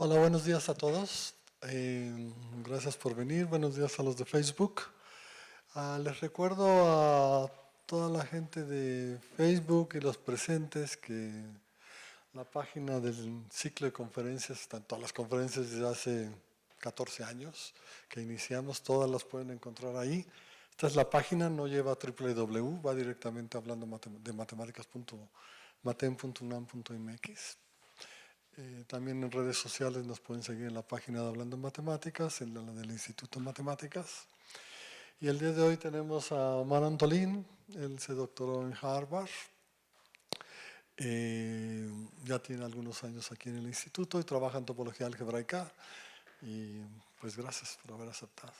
Hola, buenos días a todos. Gracias por venir. Buenos días a los de Facebook. Les recuerdo a toda la gente de Facebook y los presentes que la página del ciclo de conferencias, están todas las conferencias desde hace 14 años que iniciamos, todas las pueden encontrar ahí. Esta es la página, no lleva www, va directamente hablando de matemáticas.matem.unam.mx. También en redes sociales nos pueden seguir en la página de Hablando en Matemáticas, en la del Instituto de Matemáticas. Y el día de hoy tenemos a Omar Antolín, él se doctoró en Harvard. Ya tiene algunos años aquí en el instituto y trabaja en topología algebraica. Y pues gracias por haber aceptado.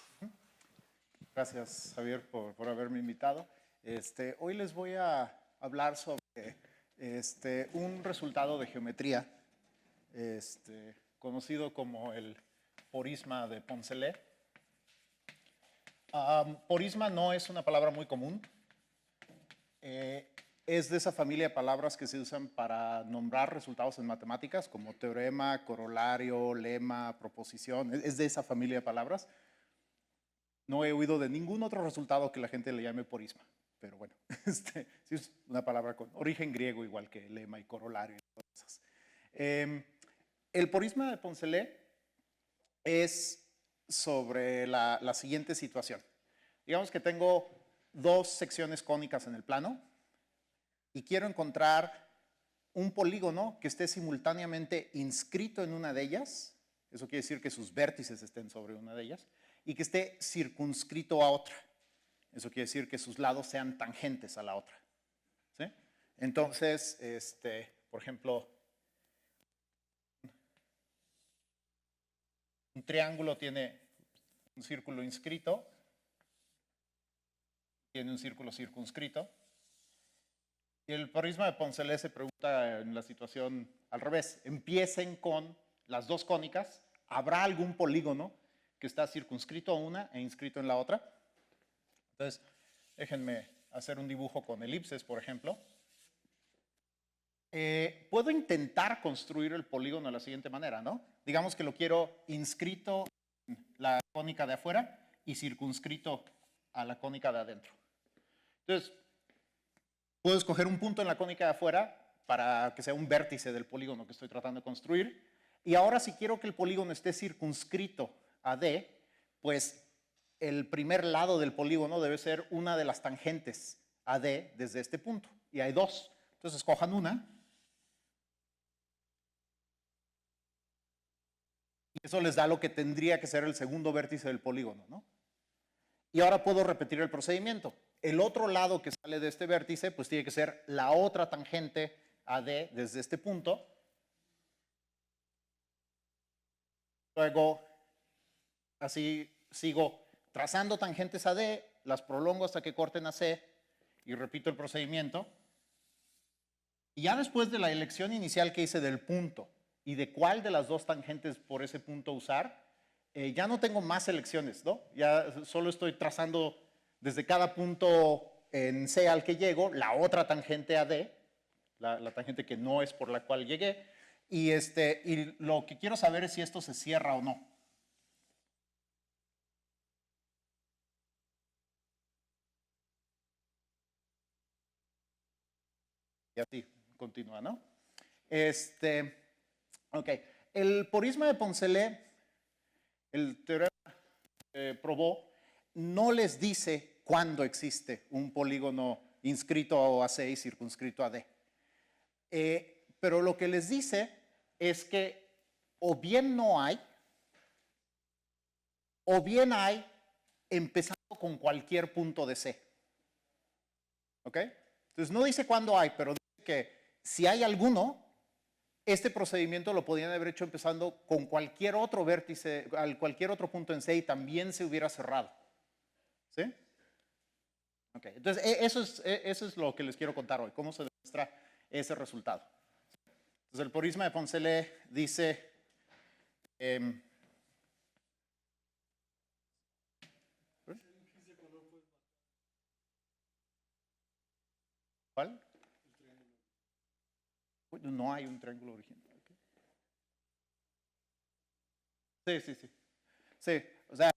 Gracias, Javier, por haberme invitado. Hoy les voy a hablar sobre un resultado de geometría conocido como el porisma de Poncelet. Porisma no es una palabra muy común. Es de esa familia de palabras que se usan para nombrar resultados en matemáticas, como teorema, corolario, lema, proposición. Es de esa familia de palabras. No he oído de ningún otro resultado que la gente le llame porisma. Pero bueno, sí es una palabra con origen griego, igual que lema y corolario y todas esas. El porisma de Poncelet es sobre la siguiente situación. Digamos que tengo dos secciones cónicas en el plano y quiero encontrar un polígono que esté simultáneamente inscrito en una de ellas. Eso quiere decir que sus vértices estén sobre una de ellas y que esté circunscrito a otra. Eso quiere decir que sus lados sean tangentes a la otra. ¿Sí? Entonces, por ejemplo, un triángulo tiene un círculo inscrito, tiene un círculo circunscrito. Y el porisma de Poncelet se pregunta en la situación al revés. Empiecen con las dos cónicas. ¿Habrá algún polígono que está circunscrito a una e inscrito en la otra? Entonces, déjenme hacer un dibujo con elipses, por ejemplo. Puedo intentar construir el polígono de la siguiente manera, ¿no? Digamos que lo quiero inscrito en la cónica de afuera y circunscrito a la cónica de adentro. Entonces, puedo escoger un punto en la cónica de afuera para que sea un vértice del polígono que estoy tratando de construir. Y ahora, si quiero que el polígono esté circunscrito a D, pues el primer lado del polígono debe ser una de las tangentes a D desde este punto. Y hay dos. Entonces, escojan una. Y eso les da lo que tendría que ser el segundo vértice del polígono, ¿no? Y ahora puedo repetir el procedimiento. El otro lado que sale de este vértice, pues tiene que ser la otra tangente a D desde este punto. Luego, así sigo trazando tangentes a D, las prolongo hasta que corten a C y repito el procedimiento. Y ya después de la elección inicial que hice del punto y de cuál de las dos tangentes por ese punto usar, ya no tengo más elecciones, ¿no? Ya solo estoy trazando desde cada punto en C al que llego, la otra tangente a D, la tangente que no es por la cual llegué, y lo que quiero saber es si esto se cierra o no. Y así continúa, ¿no? Ok. El porisma de Poncelet, el teorema probó, no les dice cuándo existe un polígono inscrito a C y circunscrito a D. Pero lo que les dice es que o bien no hay, o bien hay empezando con cualquier punto de C. ¿Ok? Entonces no dice cuándo hay, pero dice que si hay alguno, este procedimiento lo podían haber hecho empezando con cualquier otro vértice, cualquier otro punto en C y también se hubiera cerrado. ¿Sí? Ok, entonces eso es lo que les quiero contar hoy, cómo se demuestra ese resultado. Entonces el porisma de Poncelet dice, ¿cuál? No hay un triángulo original. Sí, sí, sí. Sí, o sea,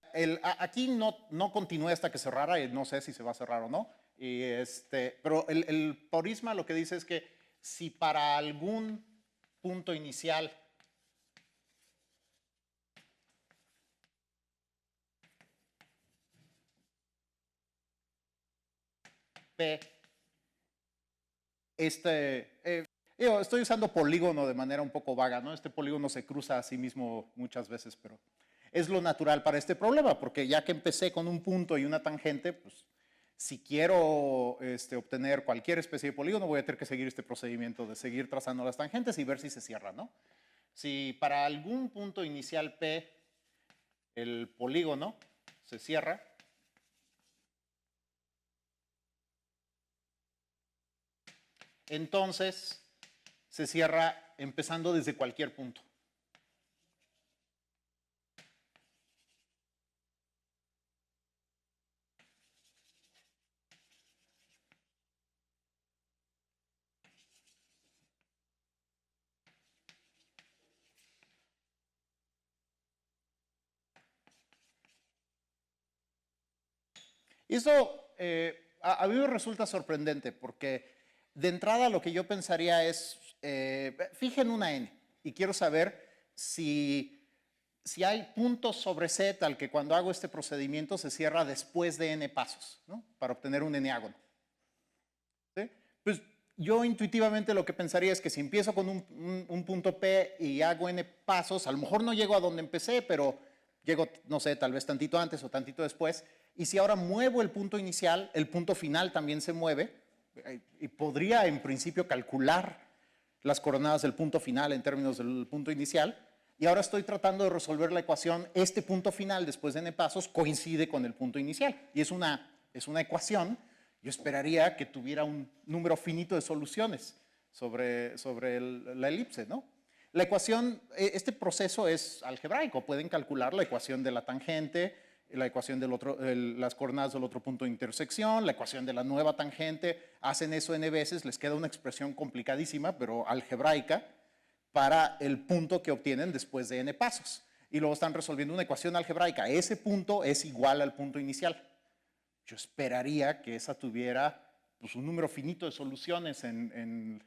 aquí no continué hasta que cerrara y no sé si se va a cerrar o no. Pero el Porisma lo que dice es que si para algún punto inicial P, estoy usando polígono de manera un poco vaga, ¿no? Este polígono se cruza a sí mismo muchas veces, pero es lo natural para este problema, porque ya que empecé con un punto y una tangente, pues si quiero obtener cualquier especie de polígono, voy a tener que seguir este procedimiento de seguir trazando las tangentes y ver si se cierra, ¿no? Si para algún punto inicial P el polígono se cierra, entonces se cierra empezando desde cualquier punto. Y eso a mí me resulta sorprendente porque de entrada lo que yo pensaría es, fijen una n y quiero saber si hay puntos sobre z tal que cuando hago este procedimiento se cierra después de n pasos, ¿no? Para obtener un n-ágono. ¿Sí? Pues yo intuitivamente lo que pensaría es que si empiezo con un punto P y hago n pasos, a lo mejor no llego a donde empecé, pero llego, no sé, tal vez tantito antes o tantito después. Y si ahora muevo el punto inicial, el punto final también se mueve y podría en principio calcular las coordenadas del punto final en términos del punto inicial. Y ahora estoy tratando de resolver la ecuación, este punto final después de n pasos coincide con el punto inicial. Y es una ecuación. Yo esperaría que tuviera un número finito de soluciones sobre la elipse, ¿no? La ecuación, este proceso es algebraico. Pueden calcular la ecuación de la tangente, la ecuación del otro, las coordenadas del otro punto de intersección, la ecuación de la nueva tangente. Hacen eso n veces, les queda una expresión complicadísima, pero algebraica, para el punto que obtienen después de n pasos. Y luego están resolviendo una ecuación algebraica. Ese punto es igual al punto inicial. Yo esperaría que esa tuviera pues, un número finito de soluciones en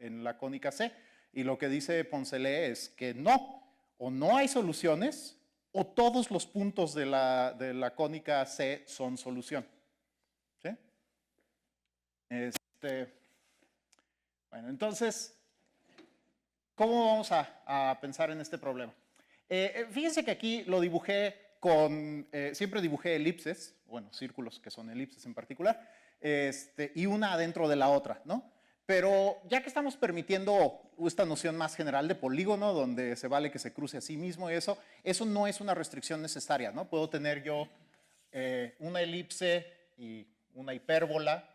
la cónica C. Y lo que dice Poncelet es que no, o no hay soluciones, o todos los puntos de la cónica C son solución. ¿Sí? Bueno, entonces, ¿cómo vamos a pensar en este problema? Fíjense que aquí lo dibujé siempre dibujé elipses, bueno, círculos que son elipses en particular, y una dentro de la otra, ¿no? Pero ya que estamos permitiendo esta noción más general de polígono, donde se vale que se cruce a sí mismo y eso no es una restricción necesaria, ¿no? Puedo tener yo una elipse y una hipérbola,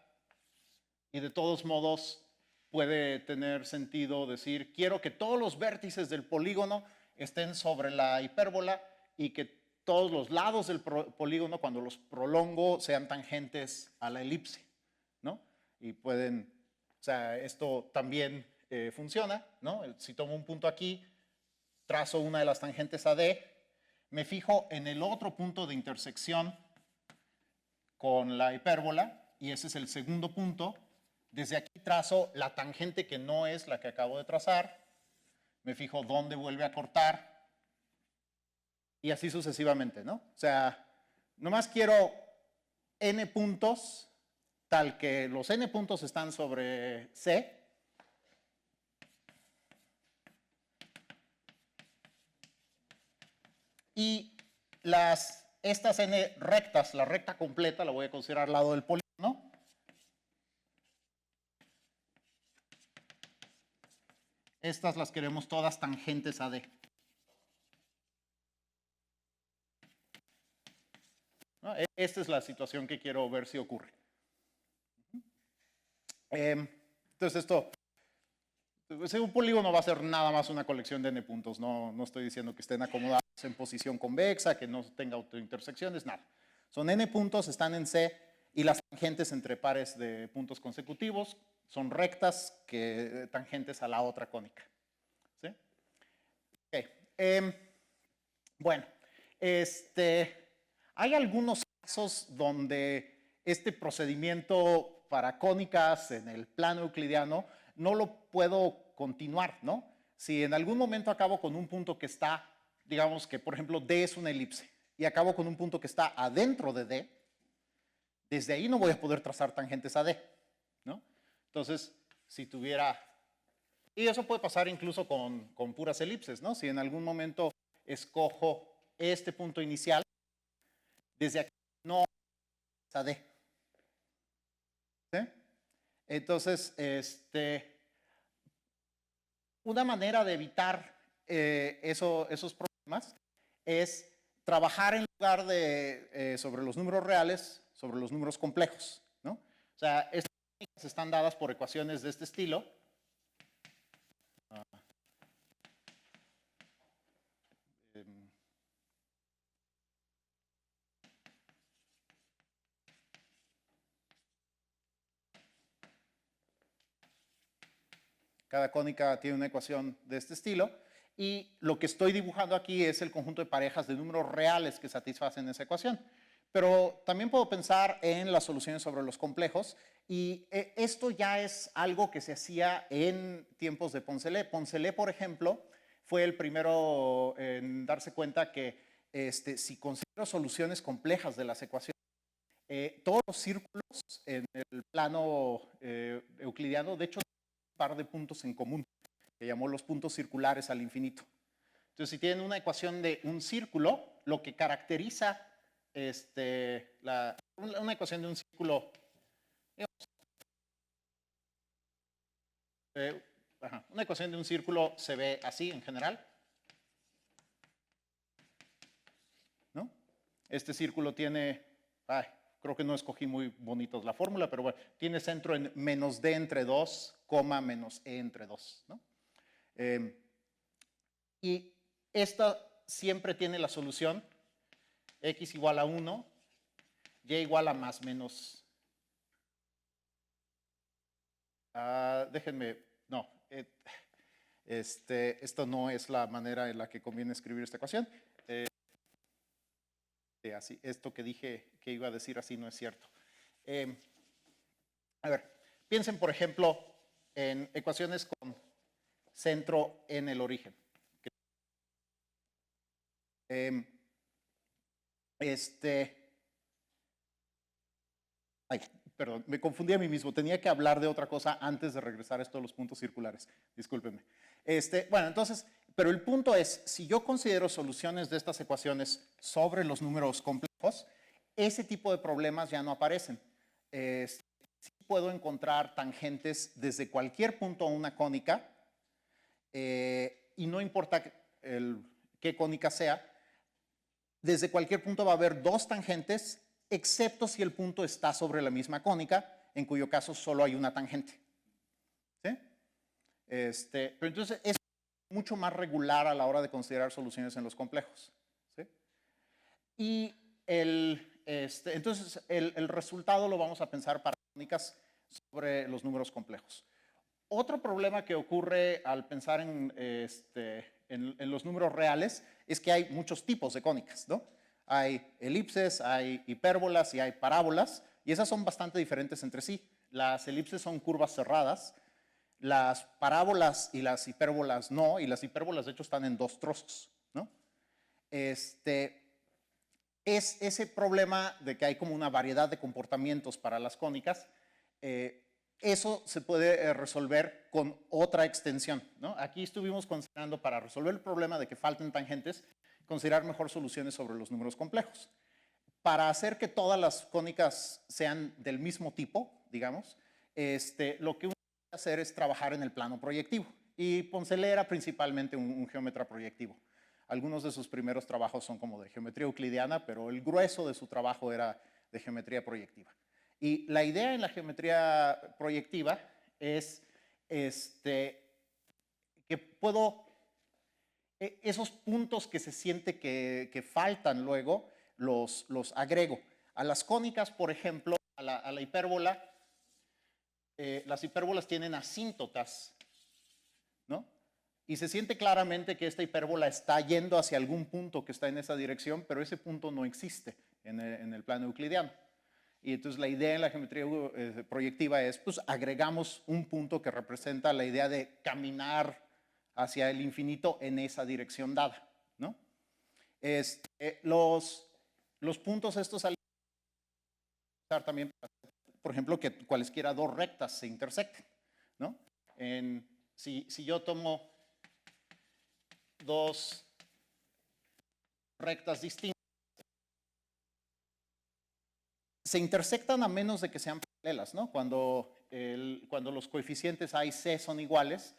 y de todos modos puede tener sentido decir, quiero que todos los vértices del polígono estén sobre la hipérbola y que todos los lados del polígono, cuando los prolongo, sean tangentes a la elipse, ¿no? Y pueden, o sea, esto también funciona, ¿no? Si tomo un punto aquí, trazo una de las tangentes a D, me fijo en el otro punto de intersección con la hipérbola, y ese es el segundo punto. Desde aquí trazo la tangente que no es la que acabo de trazar, me fijo dónde vuelve a cortar, y así sucesivamente, ¿no? O sea, nomás quiero n puntos, tal que los n puntos están sobre C, y estas n rectas, la recta completa la voy a considerar al lado del polígono. Estas las queremos todas tangentes a D. ¿No? Esta es la situación que quiero ver si ocurre. Entonces un polígono va a ser nada más una colección de n puntos. No estoy diciendo que estén acomodados en posición convexa, que no tenga autointersecciones, nada. Son n puntos, están en C, y las tangentes entre pares de puntos consecutivos son rectas tangentes a la otra cónica. ¿Sí? Okay. Bueno, hay algunos casos donde este procedimiento para cónicas en el plano euclidiano no lo puedo continuar, ¿no? Si en algún momento acabo con un punto que está, digamos que por ejemplo D es una elipse y acabo con un punto que está adentro de D, desde ahí no voy a poder trazar tangentes a D, ¿no? Entonces, si tuviera... Y eso puede pasar incluso con puras elipses, ¿no? Si en algún momento escojo este punto inicial, desde aquí no es a D. ¿Sí? Entonces, una manera de evitar esos problemas es trabajar en lugar de sobre los números reales, sobre los números complejos, ¿no? O sea, estas técnicas están dadas por ecuaciones de este estilo. Cada cónica tiene una ecuación de este estilo y lo que estoy dibujando aquí es el conjunto de parejas de números reales que satisfacen esa ecuación. Pero también puedo pensar en las soluciones sobre los complejos y esto ya es algo que se hacía en tiempos de Poncelet. Poncelet, por ejemplo, fue el primero en darse cuenta que si considero soluciones complejas de las ecuaciones, todos los círculos en el plano euclidiano, de hecho, un par de puntos en común, que llamó los puntos circulares al infinito. Entonces, si tienen una ecuación de un círculo, lo que caracteriza una ecuación de un círculo, digamos, una ecuación de un círculo se ve así en general, ¿no? Este círculo tiene, creo que no escogí muy bonitos la fórmula, pero bueno, tiene centro en menos d entre 2, menos e entre 2, ¿no? Y esta siempre tiene la solución x igual a 1, y igual a más menos. Déjenme, no, esto no es la manera en la que conviene escribir esta ecuación. Así, esto que dije que iba a decir así no es cierto. A ver, piensen por ejemplo en ecuaciones con centro en el origen. Ay, perdón, me confundí a mí mismo. Tenía que hablar de otra cosa antes de regresar a esto de los puntos circulares. Discúlpenme. Bueno, entonces, pero el punto es, si yo considero soluciones de estas ecuaciones sobre los números complejos, ese tipo de problemas ya no aparecen. Sí puedo encontrar tangentes desde cualquier punto a una cónica, y no importa qué cónica sea, desde cualquier punto va a haber dos tangentes, excepto si el punto está sobre la misma cónica, en cuyo caso solo hay una tangente. ¿Sí? Pero entonces es mucho más regular a la hora de considerar soluciones en los complejos. ¿Sí? Y entonces el resultado lo vamos a pensar para cónicas sobre los números complejos. Otro problema que ocurre al pensar en los números reales es que hay muchos tipos de cónicas, ¿no? Hay elipses, hay hipérbolas y hay parábolas, y esas son bastante diferentes entre sí. Las elipses son curvas cerradas, las parábolas y las hipérbolas no, y las hipérbolas de hecho están en dos trozos, ¿no? Es ese problema de que hay como una variedad de comportamientos para las cónicas. Eso se puede resolver con otra extensión, ¿no? Aquí estuvimos considerando, para resolver el problema de que falten tangentes, considerar mejor soluciones sobre los números complejos. Para hacer que todas las cónicas sean del mismo tipo, digamos, lo que uno puede hacer es trabajar en el plano proyectivo. Y Poncelet era principalmente un geómetra proyectivo. Algunos de sus primeros trabajos son como de geometría euclidiana, pero el grueso de su trabajo era de geometría proyectiva. Y la idea en la geometría proyectiva es que puedo, esos puntos que se siente que faltan luego, los agrego. A las cónicas, por ejemplo, a la hipérbola, las hipérbolas tienen asíntotas, ¿no? Y se siente claramente que esta hipérbola está yendo hacia algún punto que está en esa dirección, pero ese punto no existe en el plano euclidiano. Y entonces la idea en la geometría proyectiva es, pues agregamos un punto que representa la idea de caminar hacia el infinito en esa dirección dada, ¿no? Los puntos estos al también, por ejemplo, que cualesquiera dos rectas se intersecten, ¿no? Si yo tomo dos rectas distintas, se intersectan a menos de que sean paralelas, ¿no? Cuando los coeficientes A y C son iguales,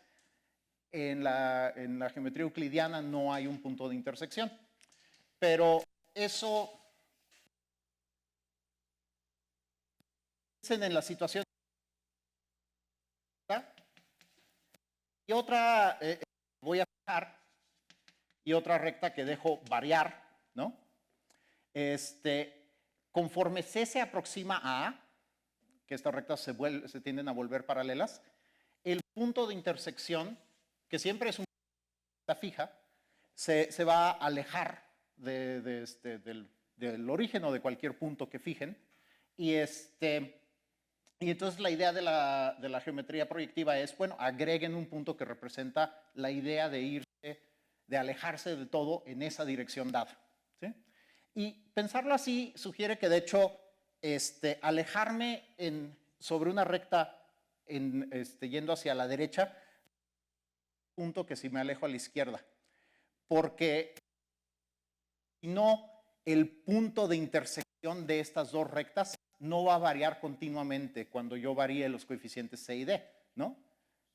en la geometría euclidiana no hay un punto de intersección. Pero eso, en la situación. Y otra, voy a fijar, y otra recta que dejo variar, ¿no? Conforme C se aproxima a A, que estas rectas se tienden a volver paralelas, el punto de intersección, que siempre es una recta fija, se va a alejar del origen o de cualquier punto que fijen. Y entonces la idea de la geometría proyectiva es, bueno, agreguen un punto que representa la idea de alejarse de todo en esa dirección dada, ¿sí? Y pensarlo así sugiere que, de hecho, alejarme sobre una recta yendo hacia la derecha, punto que si me alejo a la izquierda, porque si no, el punto de intersección de estas dos rectas no va a variar continuamente cuando yo varíe los coeficientes C y D, ¿no?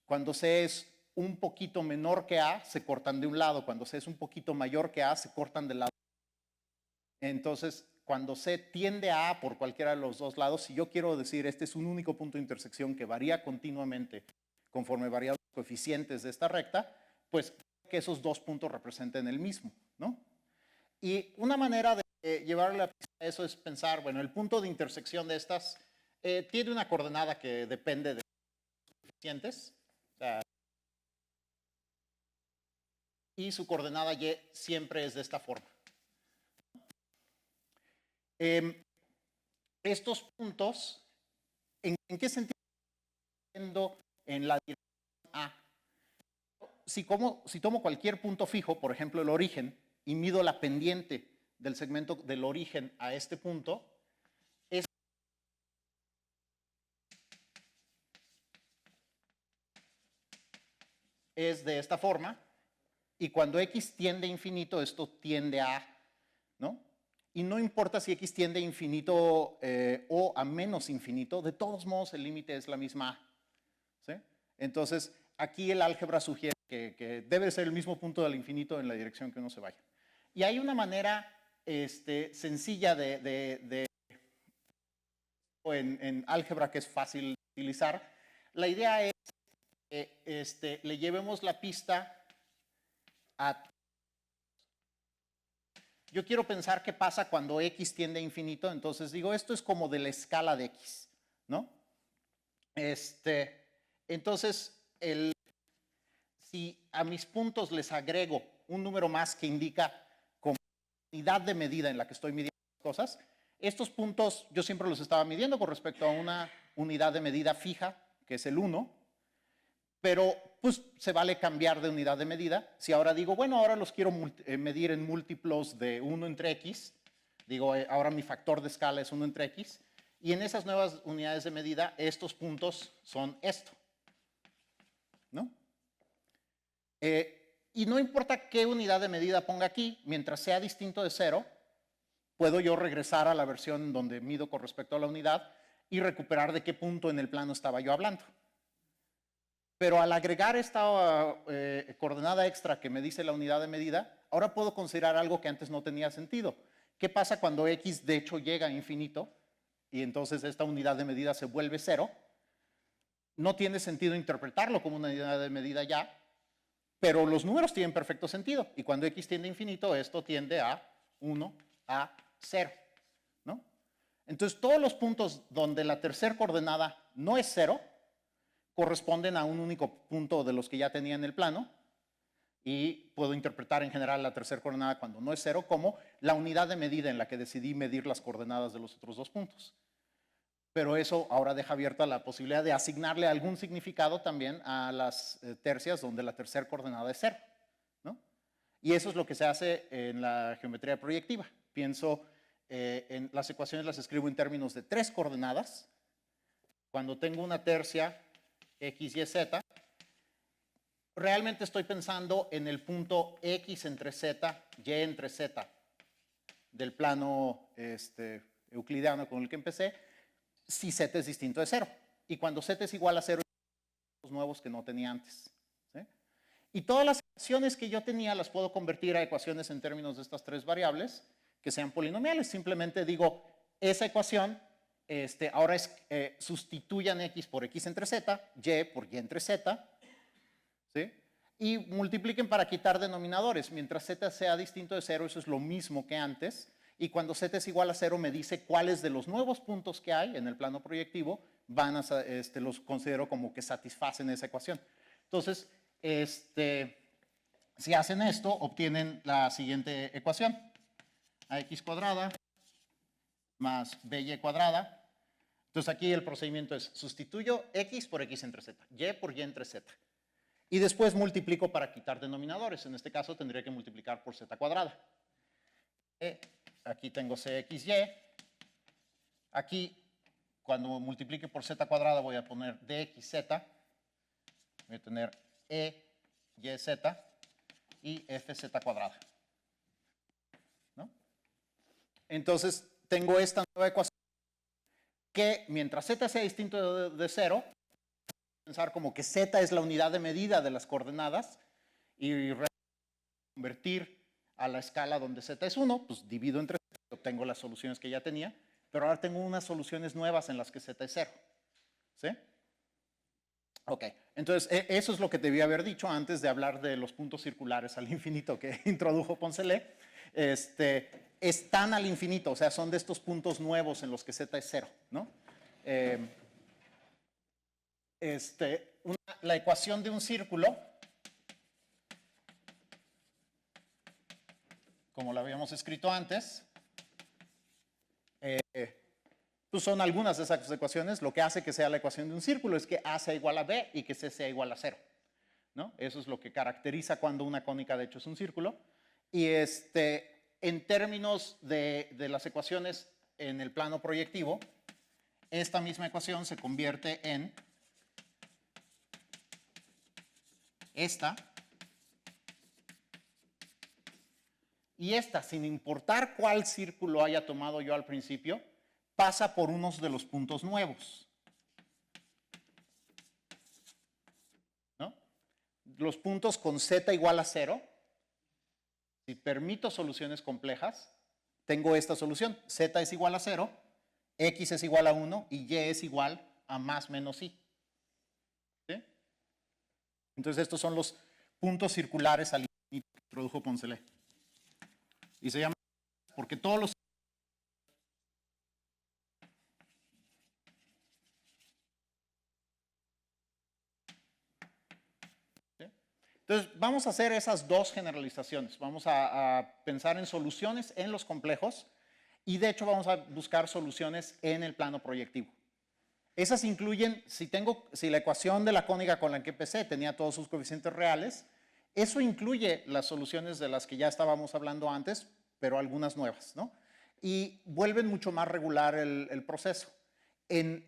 Cuando C es un poquito menor que A, se cortan de un lado. Cuando C es un poquito mayor que A, se cortan del lado. Entonces, cuando C tiende a A por cualquiera de los dos lados, si yo quiero decir este es un único punto de intersección que varía continuamente conforme varían los coeficientes de esta recta, pues que esos dos puntos representen el mismo, ¿no? Y una manera de llevarle a eso es pensar, bueno, el punto de intersección de estas tiene una coordenada que depende de los coeficientes, o sea, y su coordenada y siempre es de esta forma. Estos puntos, ¿en qué sentido? En la dirección A. Si tomo cualquier punto fijo, por ejemplo el origen, y mido la pendiente del segmento del origen a este punto, es de esta forma, y cuando x tiende a infinito, esto tiende a, ¿no? Y no importa si x tiende a infinito o a menos infinito, de todos modos el límite es la misma a, ¿sí? Entonces, aquí el álgebra sugiere que debe ser el mismo punto del infinito en la dirección que uno se vaya. Y hay una manera sencilla en álgebra que es fácil de utilizar. La idea es que le llevemos la pista a... Yo quiero pensar qué pasa cuando x tiende a infinito, entonces digo, esto es como de la escala de x, ¿no? Entonces, si a mis puntos les agrego un número más que indica como unidad de medida en la que estoy midiendo cosas, estos puntos yo siempre los estaba midiendo con respecto a una unidad de medida fija, que es el 1, pero pues se vale cambiar de unidad de medida. Si ahora digo, bueno, ahora los quiero medir en múltiplos de 1 entre x, digo, ahora mi factor de escala es 1 entre x, y en esas nuevas unidades de medida, estos puntos son esto, ¿no? Y no importa qué unidad de medida ponga aquí, mientras sea distinto de 0, puedo yo regresar a la versión donde mido con respecto a la unidad y recuperar de qué punto en el plano estaba yo hablando. Pero al agregar esta coordenada extra que me dice la unidad de medida, ahora puedo considerar algo que antes no tenía sentido. ¿Qué pasa cuando x de hecho llega a infinito y entonces esta unidad de medida se vuelve 0? No tiene sentido interpretarlo como una unidad de medida ya, pero los números tienen perfecto sentido. Y cuando x tiende a infinito, esto tiende a 1 a 0, ¿no? Entonces, todos los puntos donde la tercera coordenada no es 0, corresponden a un único punto de los que ya tenía en el plano, Y puedo interpretar en general la tercera coordenada cuando no es 0 como la unidad de medida en la que decidí medir las coordenadas de los otros dos puntos. Pero eso ahora deja abierta la posibilidad de asignarle algún significado también a las tercias donde la tercera coordenada es 0, ¿no? Y eso es lo que se hace en la geometría proyectiva. Pienso en las ecuaciones, las escribo en términos de 3 coordenadas. Cuando tengo una tercia x, y, z, realmente estoy pensando en el punto x entre z, y entre z del plano euclidiano con el que empecé, si z es distinto de 0. Y cuando z es igual a 0, los nuevos que no tenía antes. ¿Sí? Y todas las ecuaciones que yo tenía las puedo convertir a ecuaciones en términos de estas 3 variables que sean polinomiales. Simplemente digo, esa ecuación ahora sustituyan x por x entre z, y por y entre z, ¿sí? Y multipliquen para quitar denominadores. Mientras z sea distinto de 0, eso es lo mismo que antes. Y cuando z es igual a 0, me dice cuáles de los nuevos puntos que hay en el plano proyectivo los considero como que satisfacen esa ecuación. Entonces, si hacen esto, obtienen la siguiente ecuación. Ax cuadrada más by cuadrada. Entonces aquí el procedimiento es sustituyo x por x entre z, y por y entre z. Y después multiplico para quitar denominadores. En este caso tendría que multiplicar por z cuadrada. Aquí tengo cxy. Aquí, cuando multiplique por z cuadrada, voy a poner dxz. Voy a tener eyz y fz cuadrada. ¿No? Entonces, tengo esta nueva ecuación que, mientras z sea distinto de 0, pensar como que z es la unidad de medida de las coordenadas y convertir a la escala donde z es 1, pues divido entre z, obtengo las soluciones que ya tenía, pero ahora tengo unas soluciones nuevas en las que z es 0. ¿Sí? Ok, entonces eso es lo que debía haber dicho antes de hablar de los puntos circulares al infinito que introdujo Poncelet. Están al infinito, o sea, son de estos puntos nuevos en los que z es 0, ¿no? La ecuación de un círculo, como lo habíamos escrito antes, pues son algunas de esas ecuaciones. Lo que hace que sea la ecuación de un círculo es que A sea igual a B y que C sea igual a 0, ¿no? Eso es lo que caracteriza cuando una cónica de hecho es un círculo. Y en términos de las ecuaciones en el plano proyectivo, esta misma ecuación se convierte en esta. Y esta, sin importar cuál círculo haya tomado yo al principio, pasa por unos de los puntos nuevos. ¿No? Los puntos con z igual a 0, si permito soluciones complejas, tengo esta solución. Z es igual a 0, x es igual a 1 y y es igual a más menos i. ¿Sí? Entonces estos son los puntos circulares al infinito que introdujo Poncelet. Y se llama porque todos los... ¿Sí? Entonces vamos a hacer esas dos generalizaciones. Vamos a pensar en soluciones en los complejos y de hecho vamos a buscar soluciones en el plano proyectivo. Esas incluyen, si la ecuación de la cónica con la que empecé tenía todos sus coeficientes reales, eso incluye las soluciones de las que ya estábamos hablando antes, pero algunas nuevas, ¿no? Y vuelven mucho más regular el proceso. En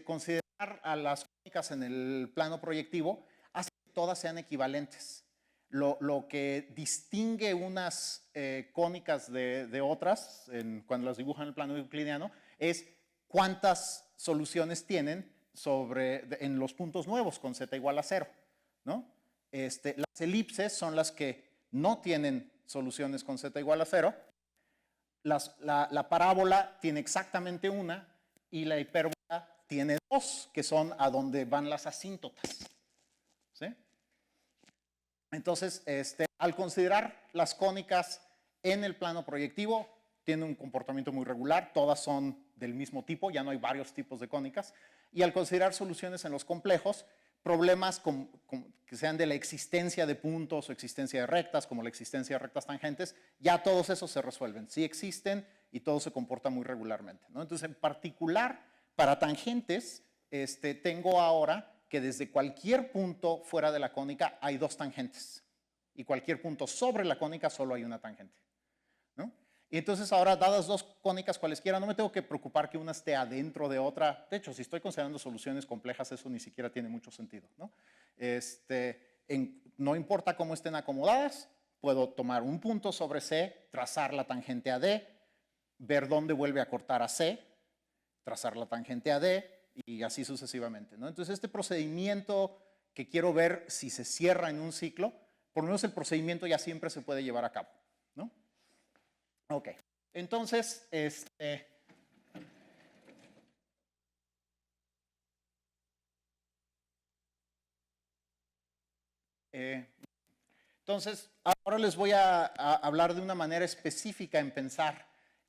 considerar a las cónicas en el plano proyectivo hace que todas sean equivalentes. Lo que distingue unas cónicas de otras, cuando las dibujan en el plano euclidiano, es cuántas soluciones tienen en los puntos nuevos con z igual a 0, ¿no? Las elipses son las que no tienen soluciones con z igual a 0. La parábola tiene exactamente una y la hipérbola tiene dos, que son a donde van las asíntotas. ¿Sí? Entonces, al considerar las cónicas en el plano proyectivo, tienen un comportamiento muy regular, todas son del mismo tipo, ya no hay varios tipos de cónicas. Y al considerar soluciones en los complejos, problemas que sean de la existencia de puntos o existencia de rectas, como la existencia de rectas tangentes, ya todos esos se resuelven. Sí existen y todo se comporta muy regularmente, ¿no? Entonces, en particular, para tangentes, tengo ahora que desde cualquier punto fuera de la cónica hay dos tangentes. Y cualquier punto sobre la cónica solo hay una tangente, ¿no? Y entonces ahora, dadas dos cónicas cualesquiera, no me tengo que preocupar que una esté adentro de otra. De hecho, si estoy considerando soluciones complejas, eso ni siquiera tiene mucho sentido, ¿no? No importa cómo estén acomodadas, puedo tomar un punto sobre C, trazar la tangente a D, ver dónde vuelve a cortar a C, trazar la tangente a D y así sucesivamente, ¿no? Entonces, este procedimiento que quiero ver si se cierra en un ciclo, por lo menos el procedimiento ya siempre se puede llevar a cabo, ¿no? Ok, entonces, entonces, ahora les voy a hablar de una manera específica en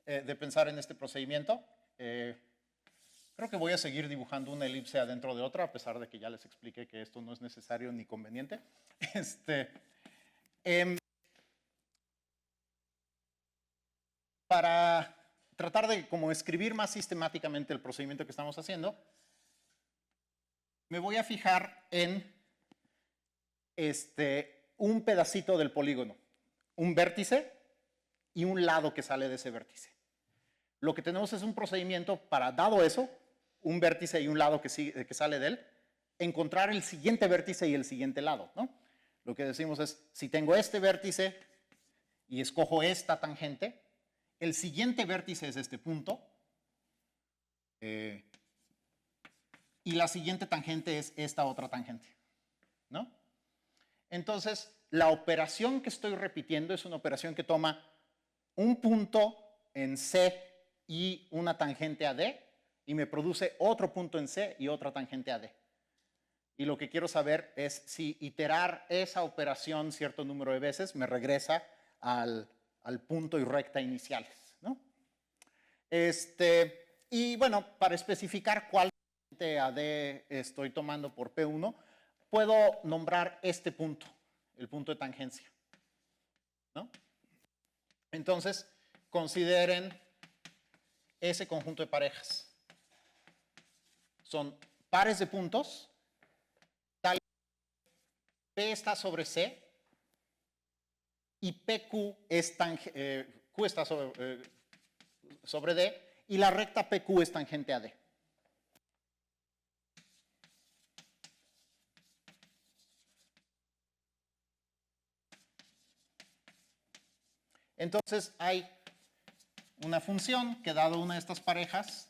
de pensar en este procedimiento. Creo que voy a seguir dibujando una elipse adentro de otra, a pesar de que ya les expliqué que esto no es necesario ni conveniente. Para tratar de como escribir más sistemáticamente el procedimiento que estamos haciendo, me voy a fijar en un pedacito del polígono, un vértice y un lado que sale de ese vértice. Lo que tenemos es un procedimiento para, dado eso, un vértice y un lado que sale de él, encontrar el siguiente vértice y el siguiente lado, ¿no? Lo que decimos es, si tengo este vértice y escojo esta tangente, el siguiente vértice es este punto, y la siguiente tangente es esta otra tangente, ¿no? Entonces, la operación que estoy repitiendo es una operación que toma un punto en C y una tangente a D, y me produce otro punto en C y otra tangente a D. Y lo que quiero saber es si iterar esa operación cierto número de veces me regresa al punto y recta iniciales, ¿no? Y bueno, para especificar cuál tangente a D estoy tomando por P1, puedo nombrar este punto, el punto de tangencia, ¿no? Entonces, consideren ese conjunto de parejas. Son pares de puntos, tal P está sobre C y PQ es Q está sobre D y la recta PQ es tangente a D. Entonces hay una función que, dado una de estas parejas,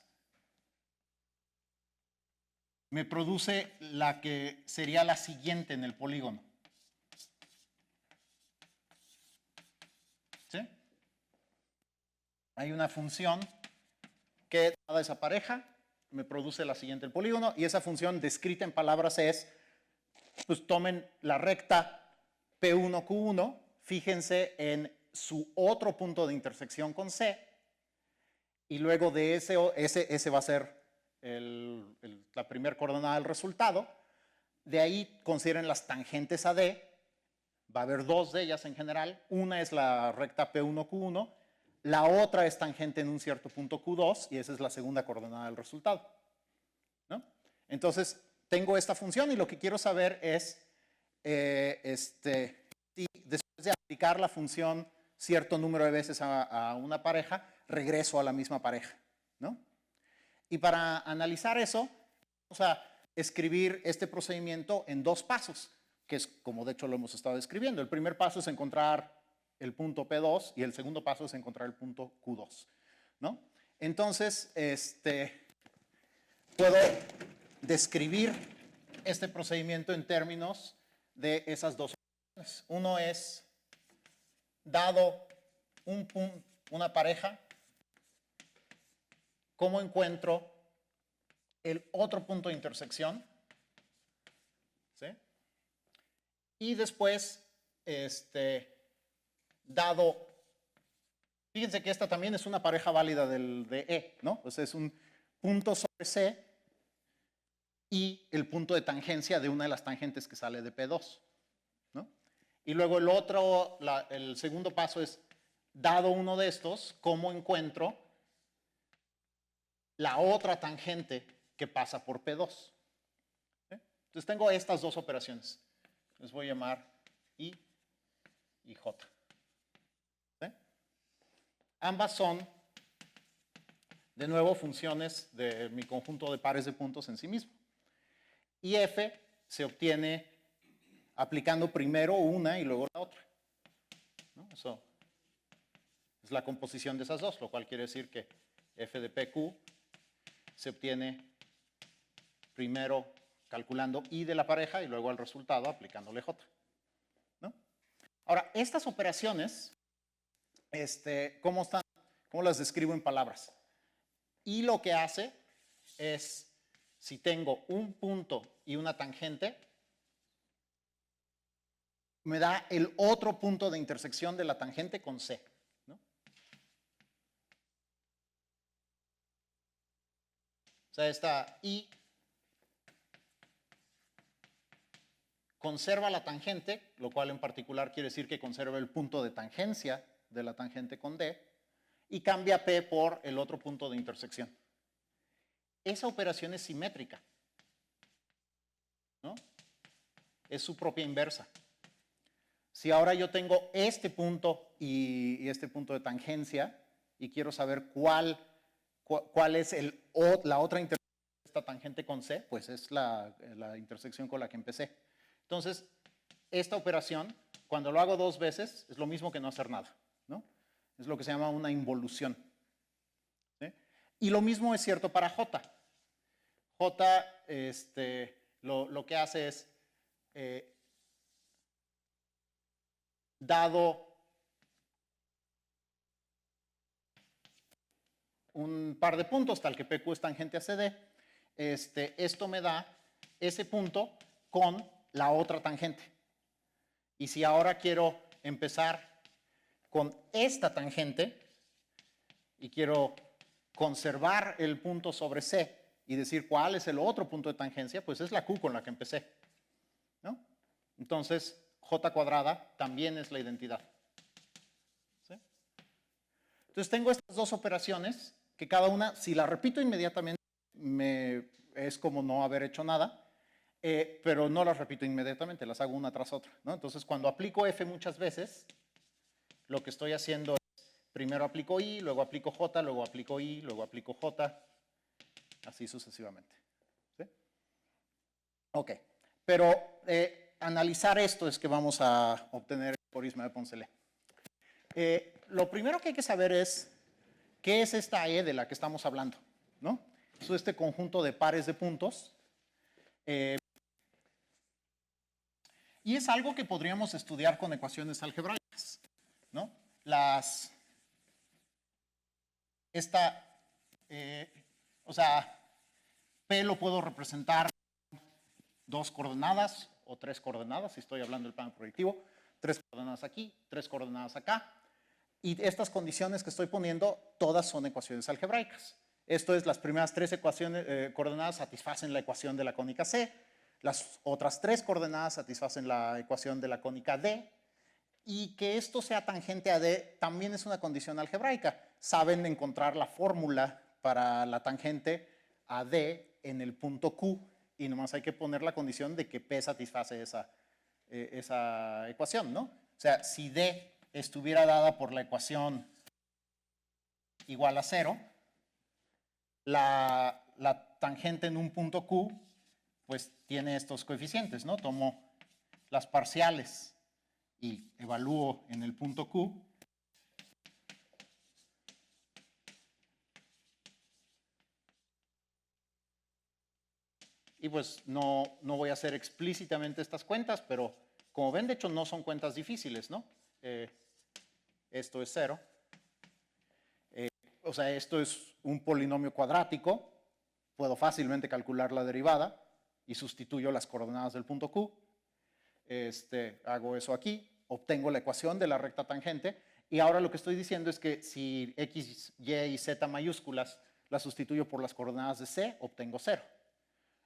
me produce la que sería la siguiente en el polígono. ¿Sí? Hay una función que, dada esa pareja, me produce la siguiente en el polígono, y esa función descrita en palabras es, pues tomen la recta P1Q1, fíjense en su otro punto de intersección con C, y luego de ese va a ser la primera coordenada del resultado. De ahí consideren las tangentes a D, va a haber dos de ellas en general, una es la recta P1Q1, la otra es tangente en un cierto punto Q2, y esa es la segunda coordenada del resultado, ¿no? Entonces, tengo esta función y lo que quiero saber es si después de aplicar la función cierto número de veces a una pareja, regreso a la misma pareja, ¿no? Y para analizar eso, vamos a escribir este procedimiento en dos pasos, que es como de hecho lo hemos estado describiendo. El primer paso es encontrar el punto P2 y el segundo paso es encontrar el punto Q2, ¿no? Entonces, puedo describir este procedimiento en términos de esas dos opciones. Uno es, dado una pareja, ¿cómo encuentro el otro punto de intersección? ¿Sí? Y después, dado, fíjense que esta también es una pareja válida de E, ¿no? O sea, es un punto sobre C y el punto de tangencia de una de las tangentes que sale de P2, ¿no? Y luego el segundo paso es, dado uno de estos, ¿cómo encuentro la otra tangente que pasa por P2? ¿Sí? Entonces tengo estas dos operaciones. Les voy a llamar I y J. ¿Sí? Ambas son, de nuevo, funciones de mi conjunto de pares de puntos en sí mismo. Y F se obtiene aplicando primero una y luego la otra, ¿no? Eso es la composición de esas dos, lo cual quiere decir que F de PQ se obtiene primero calculando I de la pareja y luego el resultado aplicándole J, ¿no? Ahora, estas operaciones, ¿cómo están? ¿Cómo las describo en palabras? Y lo que hace es, si tengo un punto y una tangente, me da el otro punto de intersección de la tangente con C, ¿no? O sea, esta I conserva la tangente, lo cual en particular quiere decir que conserva el punto de tangencia de la tangente con D, y cambia P por el otro punto de intersección. Esa operación es simétrica, ¿no? Es su propia inversa. Si ahora yo tengo este punto y este punto de tangencia y quiero saber cuál es la otra intersección de esta tangente con C, pues es la intersección con la que empecé. Entonces, esta operación, cuando lo hago dos veces, es lo mismo que no hacer nada, ¿no? Es lo que se llama una involución, ¿sí? Y lo mismo es cierto para J. J, lo que hace es, dado un par de puntos, tal que PQ es tangente a CD, esto me da ese punto con la otra tangente. Y si ahora quiero empezar con esta tangente y quiero conservar el punto sobre C y decir cuál es el otro punto de tangencia, pues es la Q con la que empecé, ¿no? Entonces, J cuadrada también es la identidad, ¿sí? Entonces tengo estas dos operaciones que cada una, si la repito inmediatamente, es como no haber hecho nada, pero no las repito inmediatamente, las hago una tras otra, ¿no? Entonces cuando aplico F muchas veces, lo que estoy haciendo es, primero aplico I, luego aplico J, luego aplico I, luego aplico J, así sucesivamente, ¿sí? Ok, pero analizar esto es que vamos a obtener el aforisma de Poncelet. Lo primero que hay que saber es qué es esta E de la que estamos hablando, ¿no? Es este conjunto de pares de puntos. Y es algo que podríamos estudiar con ecuaciones algebraicas, ¿no? O sea, P lo puedo representar dos coordenadas o tres coordenadas, si estoy hablando del plano proyectivo, tres coordenadas aquí, tres coordenadas acá. Y estas condiciones que estoy poniendo, todas son ecuaciones algebraicas. Esto es, las primeras tres coordenadas satisfacen la ecuación de la cónica C, las otras tres coordenadas satisfacen la ecuación de la cónica D, y que esto sea tangente a D también es una condición algebraica. Saben encontrar la fórmula para la tangente a D en el punto Q, y nomás hay que poner la condición de que P satisface esa ecuación, ¿no? O sea, si D estuviera dada por la ecuación igual a 0, la tangente en un punto Q, pues tiene estos coeficientes, ¿no? Tomo las parciales y evalúo en el punto Q. Y pues no voy a hacer explícitamente estas cuentas, pero como ven, de hecho no son cuentas difíciles, ¿no? Esto es 0. O sea, esto es un polinomio cuadrático. Puedo fácilmente calcular la derivada y sustituyo las coordenadas del punto Q. Hago eso aquí, obtengo la ecuación de la recta tangente, y ahora lo que estoy diciendo es que si X, Y y Z mayúsculas las sustituyo por las coordenadas de C, obtengo 0.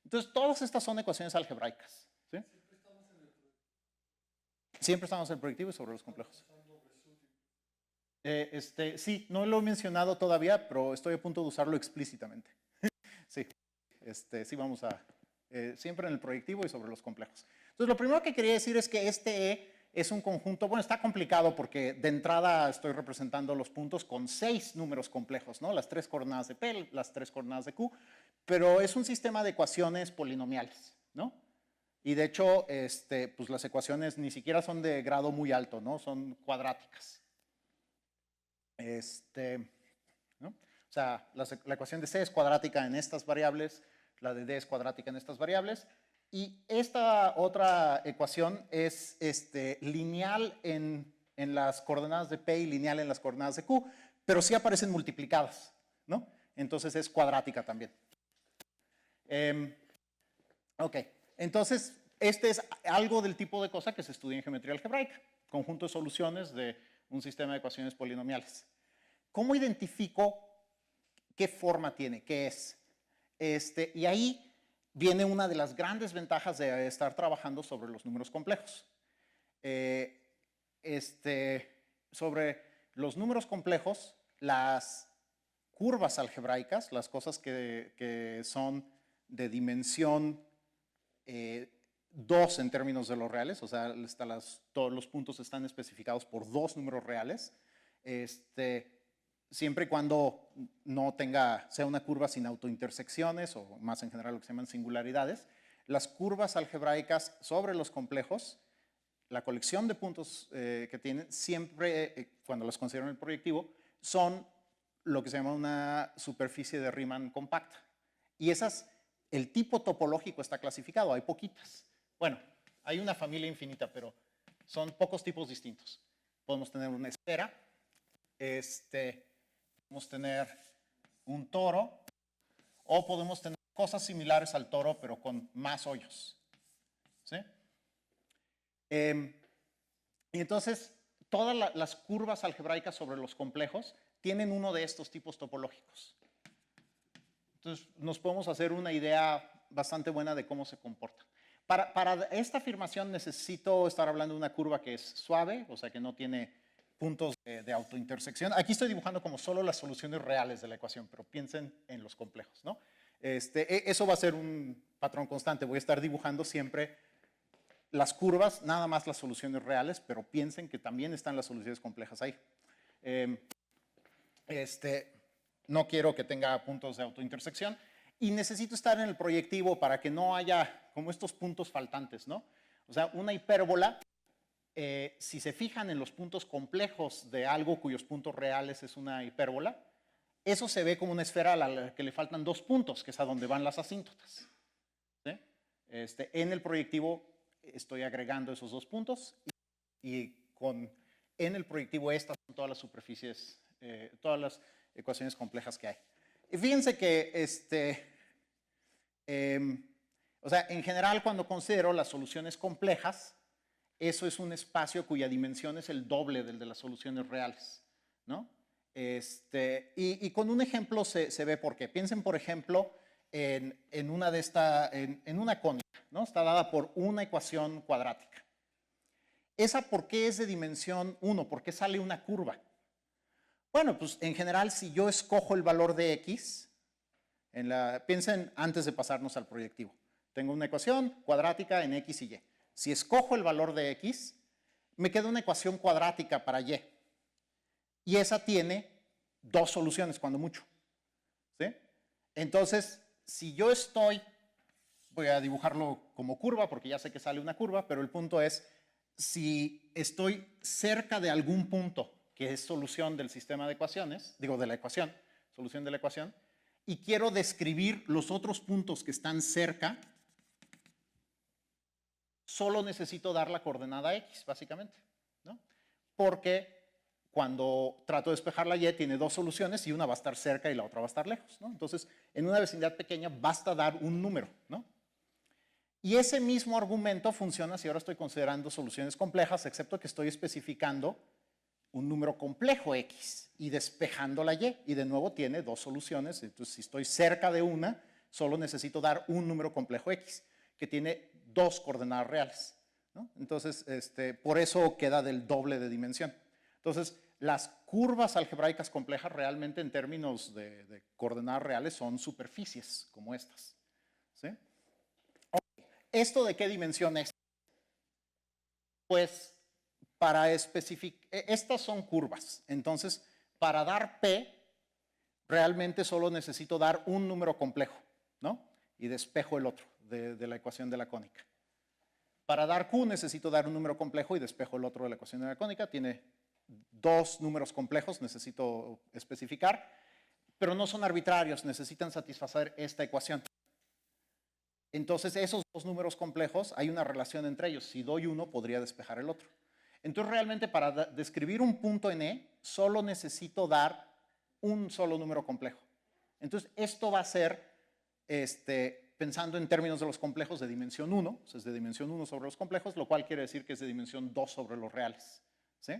Entonces, todas estas son ecuaciones algebraicas. ¿Sí? Siempre estamos en el proyectivo y sobre los complejos. Sí, no lo he mencionado todavía, pero estoy a punto de usarlo explícitamente. Sí, sí vamos a... siempre en el proyectivo y sobre los complejos. Entonces, lo primero que quería decir es que este E es un conjunto, bueno, está complicado porque de entrada estoy representando los puntos con 6 números complejos, ¿no? Las 3 coordenadas de P, las 3 coordenadas de Q, pero es un sistema de ecuaciones polinomiales, ¿no? Y de hecho, pues las ecuaciones ni siquiera son de grado muy alto, ¿no? Son cuadráticas. ¿No? O sea, la ecuación de C es cuadrática en estas variables, la de D es cuadrática en estas variables, y esta otra ecuación es lineal en las coordenadas de P y lineal en las coordenadas de Q, pero sí aparecen multiplicadas, ¿no? Entonces es cuadrática también. Ok, entonces este es algo del tipo de cosa que se estudia en geometría algebraica, conjunto de soluciones de un sistema de ecuaciones polinomiales. ¿Cómo identifico qué forma tiene, qué es? Y ahí viene una de las grandes ventajas de estar trabajando sobre los números complejos. Sobre los números complejos, las curvas algebraicas, las cosas que son de dimensión 2 en términos de los reales, o sea, todos los puntos están especificados por 2 números reales, siempre y cuando no sea una curva sin autointersecciones o más en general lo que se llaman singularidades, las curvas algebraicas sobre los complejos, la colección de puntos que tienen, siempre, cuando las consideran el proyectivo, son lo que se llama una superficie de Riemann compacta. Y el tipo topológico está clasificado, hay poquitas. Bueno, hay una familia infinita, pero son pocos tipos distintos. Podemos tener una esfera, podemos tener un toro, o podemos tener cosas similares al toro, pero con más hoyos. ¿Sí? Y entonces, todas las curvas algebraicas sobre los complejos tienen uno de estos tipos topológicos. Entonces, nos podemos hacer una idea bastante buena de cómo se comportan. Para esta afirmación necesito estar hablando de una curva que es suave, o sea que no tiene puntos de autointersección. Aquí estoy dibujando como solo las soluciones reales de la ecuación, pero piensen en los complejos, ¿no? Eso va a ser un patrón constante. Voy a estar dibujando siempre las curvas, nada más las soluciones reales, pero piensen que también están las soluciones complejas ahí. No quiero que tenga puntos de autointersección y necesito estar en el proyectivo para que no haya como estos puntos faltantes, ¿no? O sea, una hipérbola, si se fijan en los puntos complejos de algo cuyos puntos reales es una hipérbola, eso se ve como una esfera a la que le faltan 2 puntos, que es a donde van las asíntotas. ¿Sí? En el proyectivo estoy agregando esos 2 puntos y en el proyectivo estas son todas las superficies, todas las ecuaciones complejas que hay. Y fíjense que, o sea, en general cuando considero las soluciones complejas, eso es un espacio cuya dimensión es el doble del de las soluciones reales, ¿no? Y con un ejemplo se ve por qué. Piensen, por ejemplo, en una cónica, ¿no? Está dada por una ecuación cuadrática. ¿Esa por qué es de dimensión 1? ¿Por qué sale una curva? Bueno, pues en general, si yo escojo el valor de x, piensen antes de pasarnos al proyectivo. Tengo una ecuación cuadrática en x y y. Si escojo el valor de x, me queda una ecuación cuadrática para y. Y esa tiene 2 soluciones, cuando mucho. ¿Sí? Entonces, si yo voy a dibujarlo como curva, porque ya sé que sale una curva, pero el punto es, si estoy cerca de algún punto que es solución del sistema de ecuaciones, digo de la ecuación, solución de la ecuación, y quiero describir los otros puntos que están cerca, solo necesito dar la coordenada x, básicamente, ¿no? Porque cuando trato de despejar la y, tiene 2 soluciones y una va a estar cerca y la otra va a estar lejos, ¿no? Entonces, en una vecindad pequeña basta dar un número, ¿no? Y ese mismo argumento funciona si ahora estoy considerando soluciones complejas, excepto que estoy especificando un número complejo x y despejando la y. Y de nuevo tiene 2 soluciones, entonces si estoy cerca de una, solo necesito dar un número complejo X, que tiene 2 coordenadas reales, ¿no? Entonces, por eso queda del doble de dimensión. Entonces, las curvas algebraicas complejas realmente en términos de coordenadas reales son superficies como estas, ¿sí? ¿Esto de qué dimensión es? Pues para especificar, estas son curvas. Entonces, para dar P, realmente solo necesito dar un número complejo, ¿no? Y despejo el otro de la ecuación de la cónica. Para dar Q necesito dar un número complejo y despejo el otro de la ecuación de la cónica. Tiene 2 números complejos, necesito especificar, pero no son arbitrarios, necesitan satisfacer esta ecuación. Entonces, esos 2 números complejos, hay una relación entre ellos. Si doy uno, podría despejar el otro. Entonces, realmente para describir un punto en E, solo necesito dar un solo número complejo. Entonces, esto va a ser, pensando en términos de los complejos de dimensión 1, o sea, es de dimensión 1 sobre los complejos, lo cual quiere decir que es de dimensión 2 sobre los reales, ¿sí?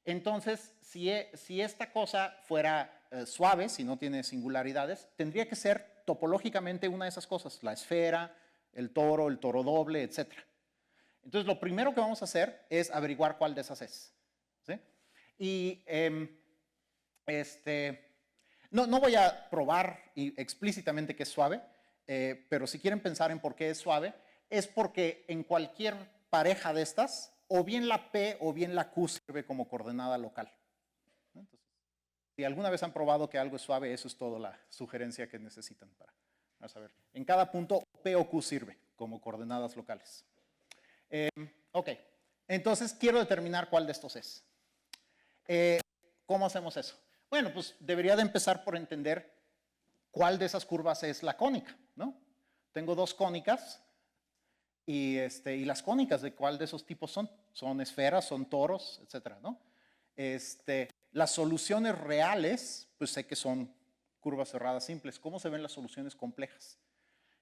Entonces, si esta cosa fuera suave, si no tiene singularidades, tendría que ser topológicamente una de esas cosas, la esfera, el toro doble, etc. Entonces, lo primero que vamos a hacer es averiguar cuál de esas es, ¿sí? Y no voy a probar explícitamente que es suave, pero si quieren pensar en por qué es suave, es porque en cualquier pareja de estas, o bien la P o bien la Q sirve como coordenada local. Entonces, si alguna vez han probado que algo es suave, eso es toda la sugerencia que necesitan para saber. En cada punto, P o Q sirve como coordenadas locales. Ok, entonces quiero determinar cuál de estos es. ¿Cómo hacemos eso? Bueno, pues debería de empezar por entender cuál de esas curvas es la cónica, ¿no? Tengo 2 cónicas y las cónicas de cuál de esos tipos son. Son esferas, son toros, etcétera, ¿no? Las soluciones reales, pues sé que son curvas cerradas simples. ¿Cómo se ven las soluciones complejas?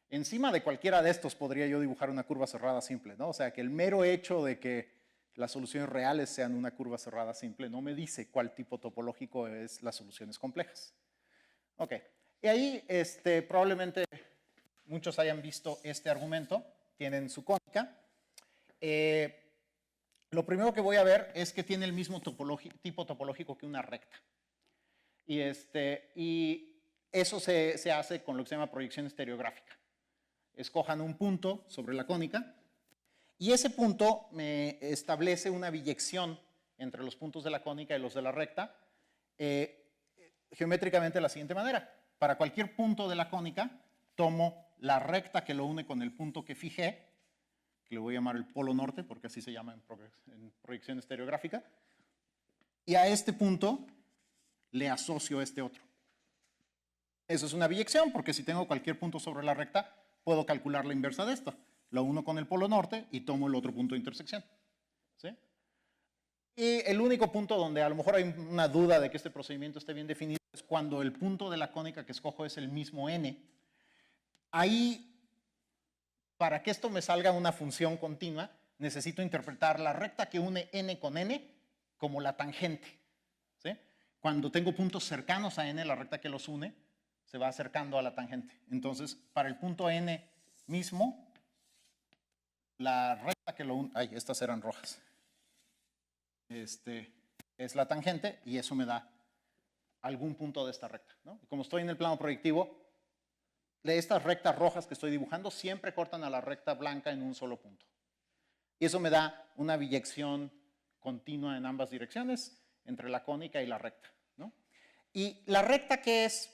Encima de cualquiera de estos podría yo dibujar una curva cerrada simple, ¿no? O sea, que el mero hecho de que las soluciones reales sean una curva cerrada simple no me dice cuál tipo topológico es las soluciones complejas. Ok, y ahí probablemente muchos hayan visto este argumento, tienen su cónica. Lo primero que voy a ver es que tiene el mismo tipo topológico que una recta. Y eso se hace con lo que se llama proyección estereográfica. Escojan un punto sobre la cónica y ese punto me establece una biyección entre los puntos de la cónica y los de la recta, geométricamente de la siguiente manera. Para cualquier punto de la cónica, tomo la recta que lo une con el punto que fijé, que le voy a llamar el polo norte, porque así se llama en proyección estereográfica, y a este punto le asocio este otro. Eso es una biyección, porque si tengo cualquier punto sobre la recta, puedo calcular la inversa de esto. Lo uno con el polo norte y tomo el otro punto de intersección, ¿sí? Y el único punto donde a lo mejor hay una duda de que este procedimiento esté bien definido es cuando el punto de la cónica que escojo es el mismo n. Ahí, para que esto me salga una función continua, necesito interpretar la recta que une n con n como la tangente, ¿sí? Cuando tengo puntos cercanos a n, la recta que los une se va acercando a la tangente. Entonces, para el punto n mismo, la recta que lo une... Ay, estas eran rojas. Es la tangente y eso me da algún punto de esta recta, ¿no? Como estoy en el plano proyectivo, de estas rectas rojas que estoy dibujando siempre cortan a la recta blanca en un solo punto. Y eso me da una biyección continua en ambas direcciones entre la cónica y la recta, ¿no? Y la recta que es,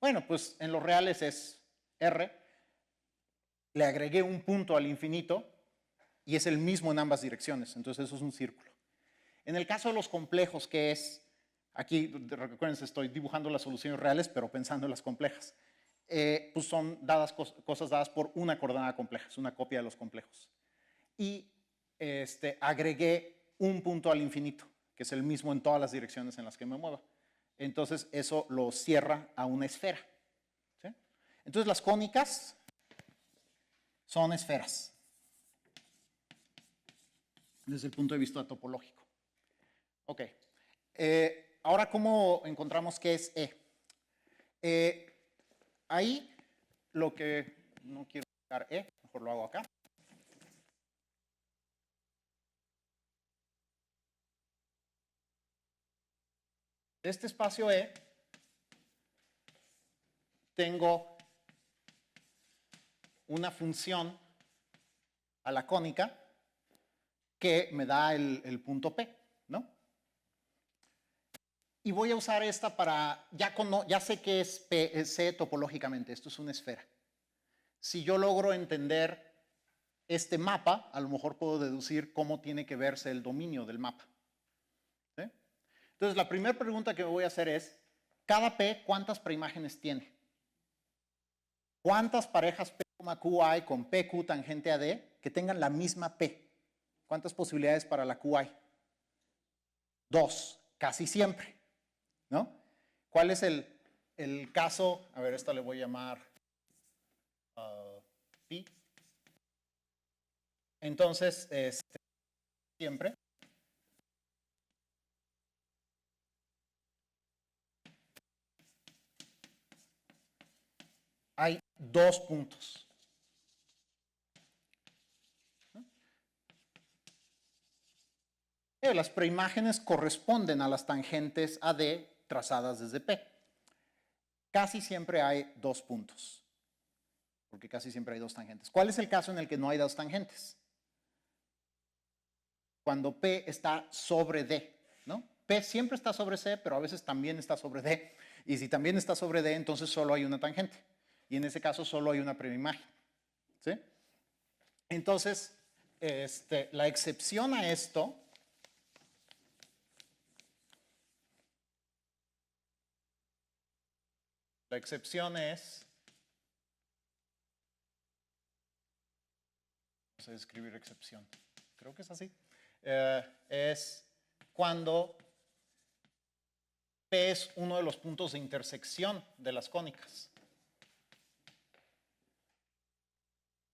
bueno, pues en los reales es R. Le agregué un punto al infinito y es el mismo en ambas direcciones, entonces eso es un círculo. En el caso de los complejos, que es, aquí recuerden, estoy dibujando las soluciones reales, pero pensando en las complejas, pues son cosas dadas por una coordenada compleja, es una copia de los complejos. Y agregué un punto al infinito, que es el mismo en todas las direcciones en las que me mueva. Entonces eso lo cierra a una esfera, ¿sí? Entonces las cónicas son esferas, desde el punto de vista topológico. Ok. Ahora, ¿cómo encontramos qué es E? ahí lo que no quiero buscar E, mejor lo hago acá. De este espacio E tengo una función a la cónica que me da el punto P, ¿no? Y voy a usar esta para, ya sé que es P, sé topológicamente, esto es una esfera. Si yo logro entender este mapa, a lo mejor puedo deducir cómo tiene que verse el dominio del mapa. ¿Sí? Entonces, la primera pregunta que voy a hacer es, cada P, ¿cuántas preimágenes tiene? ¿Cuántas parejas P, Q hay con PQ tangente a D que tengan la misma P? ¿Cuántas posibilidades para la Q hay? 2, casi siempre, ¿no? ¿Cuál es el caso? A ver, esto le voy a llamar pi. Entonces, siempre hay 2 puntos. Las preimágenes corresponden a las tangentes AD trazadas desde P. Casi siempre hay 2 puntos, porque casi siempre hay 2 tangentes. ¿Cuál es el caso en el que no hay 2 tangentes? Cuando P está sobre D, ¿no? P siempre está sobre C, pero a veces también está sobre D. Y si también está sobre D, entonces solo hay una tangente. Y en ese caso solo hay una preimagen. ¿Sí? Entonces, la excepción a esto la excepción es, vamos a escribir excepción, creo que es así, es cuando P es uno de los puntos de intersección de las cónicas.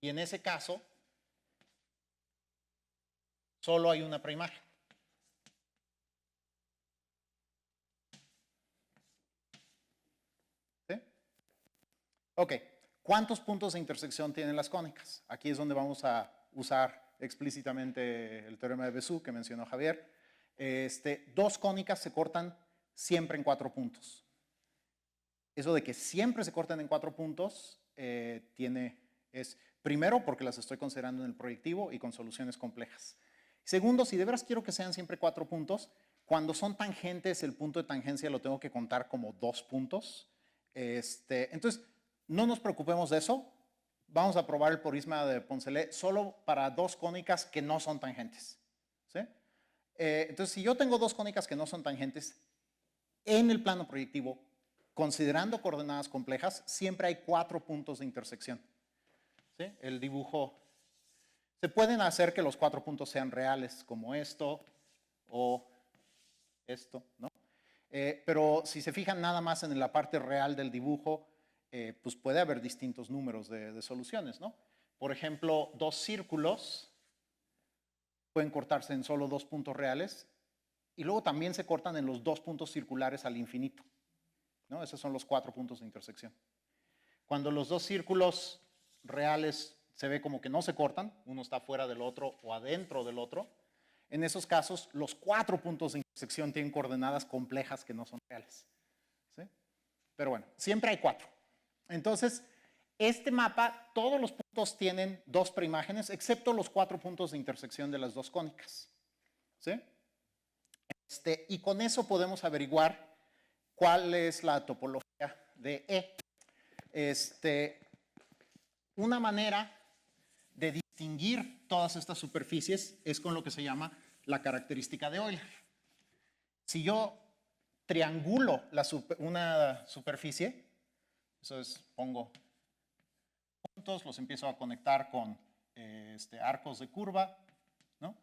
Y en ese caso, solo hay una preimagen. ¿Sí? Ok, ¿cuántos puntos de intersección tienen las cónicas? Aquí es donde vamos a usar explícitamente el teorema de Bézout que mencionó Javier. 2 cónicas se cortan siempre en 4 puntos. Eso de que siempre se corten en 4 puntos es primero porque las estoy considerando en el proyectivo y con soluciones complejas. Segundo, si de veras quiero que sean siempre 4 puntos, cuando son tangentes, el punto de tangencia lo tengo que contar como 2 puntos. Entonces, no nos preocupemos de eso. Vamos a probar el porisma de Poncelet solo para 2 cónicas que no son tangentes. ¿Sí? Entonces, si yo tengo 2 cónicas que no son tangentes, en el plano proyectivo, considerando coordenadas complejas, siempre hay 4 puntos de intersección. ¿Sí? El dibujo, se pueden hacer que los 4 puntos sean reales, como esto o esto, ¿no? Pero si se fijan nada más en la parte real del dibujo, pues puede haber distintos números de soluciones, ¿no? Por ejemplo, 2 círculos pueden cortarse en solo 2 puntos reales y luego también se cortan en los 2 puntos circulares al infinito, ¿no? Esos son los 4 puntos de intersección. Cuando los 2 círculos reales se ve como que no se cortan, uno está fuera del otro o adentro del otro, en esos casos los 4 puntos de intersección tienen coordenadas complejas que no son reales. ¿Sí? Pero bueno, siempre hay 4. Entonces, este mapa, todos los puntos tienen 2 preimágenes, excepto los 4 puntos de intersección de las 2 cónicas. ¿Sí? Y con eso podemos averiguar cuál es la topología de E. Una manera de distinguir todas estas superficies es con lo que se llama la característica de Euler. Si yo triangulo una superficie, eso es, pongo puntos, los empiezo a conectar con arcos de curva, ¿no?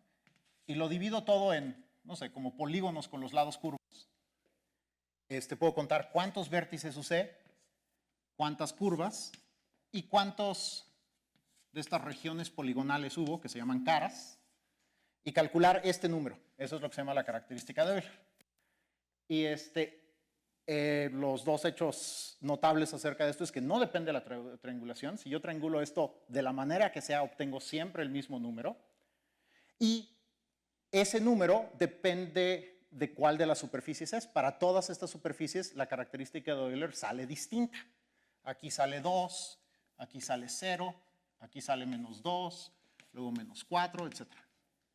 Y lo divido todo en, no sé, como polígonos con los lados curvos. Puedo contar cuántos vértices usé, cuántas curvas y cuántos de estas regiones poligonales hubo, que se llaman caras, y calcular este número. Eso es lo que se llama la característica de Euler. Y Los dos hechos notables acerca de esto es que no depende de la triangulación. Si yo triangulo esto de la manera que sea, obtengo siempre el mismo número. Y ese número depende de cuál de las superficies es. Para todas estas superficies, la característica de Euler sale distinta. Aquí sale 2, aquí sale 0, aquí sale menos 2, luego menos 4, etc.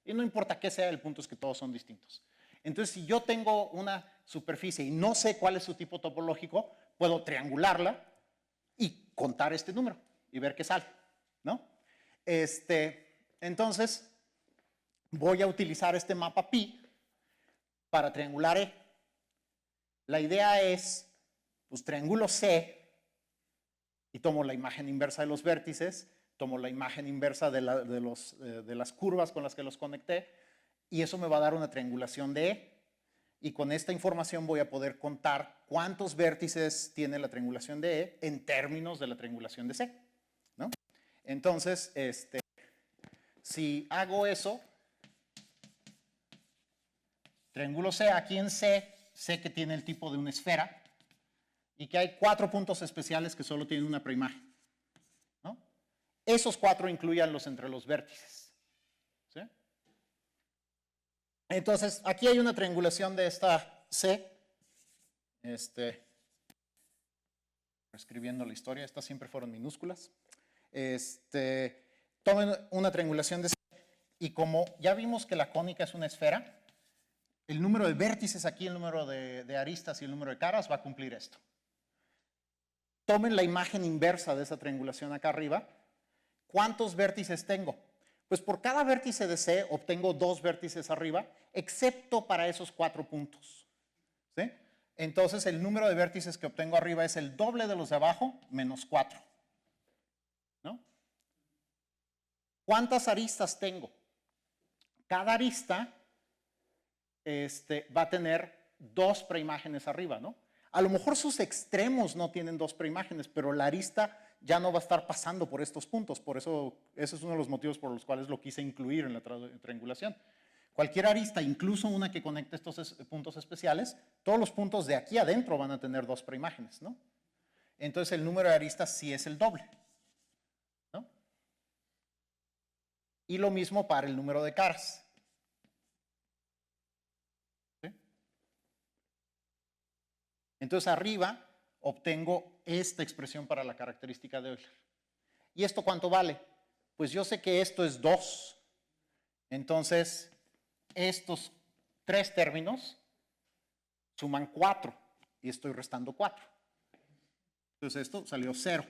Y no importa qué sea, el punto es que todos son distintos. Entonces, si yo tengo una superficie y no sé cuál es su tipo topológico, puedo triangularla y contar este número y ver qué sale, ¿no? Entonces, voy a utilizar este mapa pi para triangular E. La idea es, pues triangulo C y tomo la imagen inversa de los vértices, tomo la imagen inversa de las curvas con las que los conecté, y eso me va a dar una triangulación de E. Y con esta información voy a poder contar cuántos vértices tiene la triangulación de E en términos de la triangulación de C, ¿no? Entonces, si hago eso, triángulo C, aquí en C, sé que tiene el tipo de una esfera y que hay 4 puntos especiales que solo tienen una preimagen, ¿no? Esos 4 incluyanlos entre los vértices, ¿sí? Entonces, aquí hay una triangulación de esta C. Escribiendo la historia, estas siempre fueron minúsculas. Tomen una triangulación de C y como ya vimos que la cónica es una esfera, el número de vértices aquí, el número de aristas y el número de caras va a cumplir esto. Tomen la imagen inversa de esa triangulación acá arriba. ¿Cuántos vértices tengo? Pues por cada vértice de C obtengo 2 vértices arriba, excepto para esos 4 puntos, ¿sí? Entonces el número de vértices que obtengo arriba es el doble de los de abajo, menos 4, ¿no? ¿Cuántas aristas tengo? Cada arista va a tener 2 preimágenes arriba, ¿no? A lo mejor sus extremos no tienen 2 preimágenes, pero la arista ya no va a estar pasando por estos puntos. Por eso, ese es uno de los motivos por los cuales lo quise incluir en la triangulación. Cualquier arista, incluso una que conecte estos puntos especiales, todos los puntos de aquí adentro van a tener 2 preimágenes, ¿no? Entonces el número de aristas sí es el doble, ¿no? Y lo mismo para el número de caras. Entonces arriba obtengo esta expresión para la característica de Euler. ¿Y esto cuánto vale? Pues yo sé que esto es 2. Entonces, estos 3 términos suman 4 y estoy restando 4. Entonces esto salió 0.